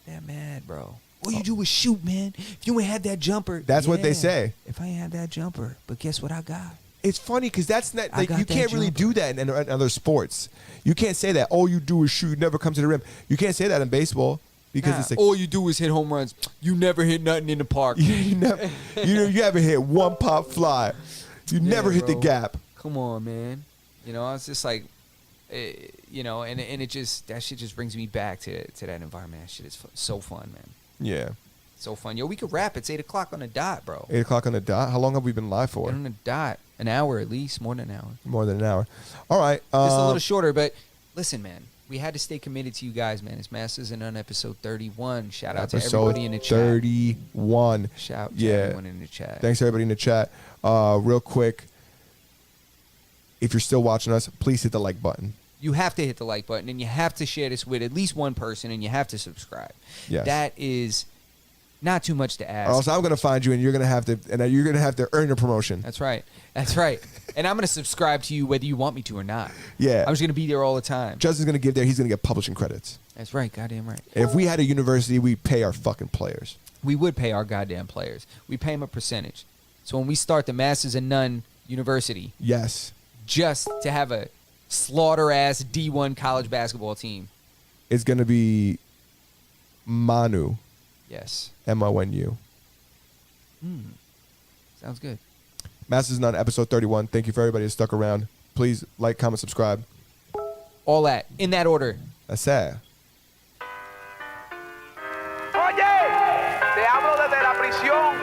That mad, bro. All you do is shoot, man. If you ain't had that jumper, That's what they yeah. say. If I ain't had that jumper, but guess what I got? It's funny because that's not I like got you that can't really jumper. do that in other sports. You can't say that. All you do is shoot. You never come to the rim. You can't say that in baseball because it's like all you do is hit home runs. You never hit nothing in the park. you haven't hit one pop fly. You never hit the bro. gap. Come on, man. You know, it's just like, you know, and it just, that shit just brings me back to that environment. That shit is so fun, man. Yeah. So fun. Yo, we could wrap. It's 8 o'clock on the dot, bro. 8 o'clock on the dot. How long have we been live for? On the dot. An hour at least. More than an hour. More than an hour. All right. Just a little shorter, but listen, man. We had to stay committed to you guys, man. It's Masters and None episode 31. Shout out to everybody in the chat. 31. Shout out to Yeah. everyone in the chat. Thanks to everybody in the chat. Real quick, if you're still watching us, please hit the like button. You have to hit the like button, and you have to share this with at least one person, and you have to subscribe. Yes. That is not too much to ask. Or else I'm gonna find you, and you're gonna have to earn your promotion. That's right. That's right. And I'm going to subscribe to you whether you want me to or not. Yeah. I'm just going to be there all the time. Justin's gonna give there. He's gonna get publishing credits. That's right. Goddamn right. If we had a university, we'd pay our fucking players. We would pay our goddamn players. We pay them a percentage. So when we start the Masters and None University, Yes. just to have a slaughter-ass D1 college basketball team. It's gonna be Manu. Yes. MONU. Sounds good. Masters None, episode 31. Thank you for everybody that stuck around. Please like, comment, subscribe. All that. In that order. That's it. Oye, te hablo desde la prisión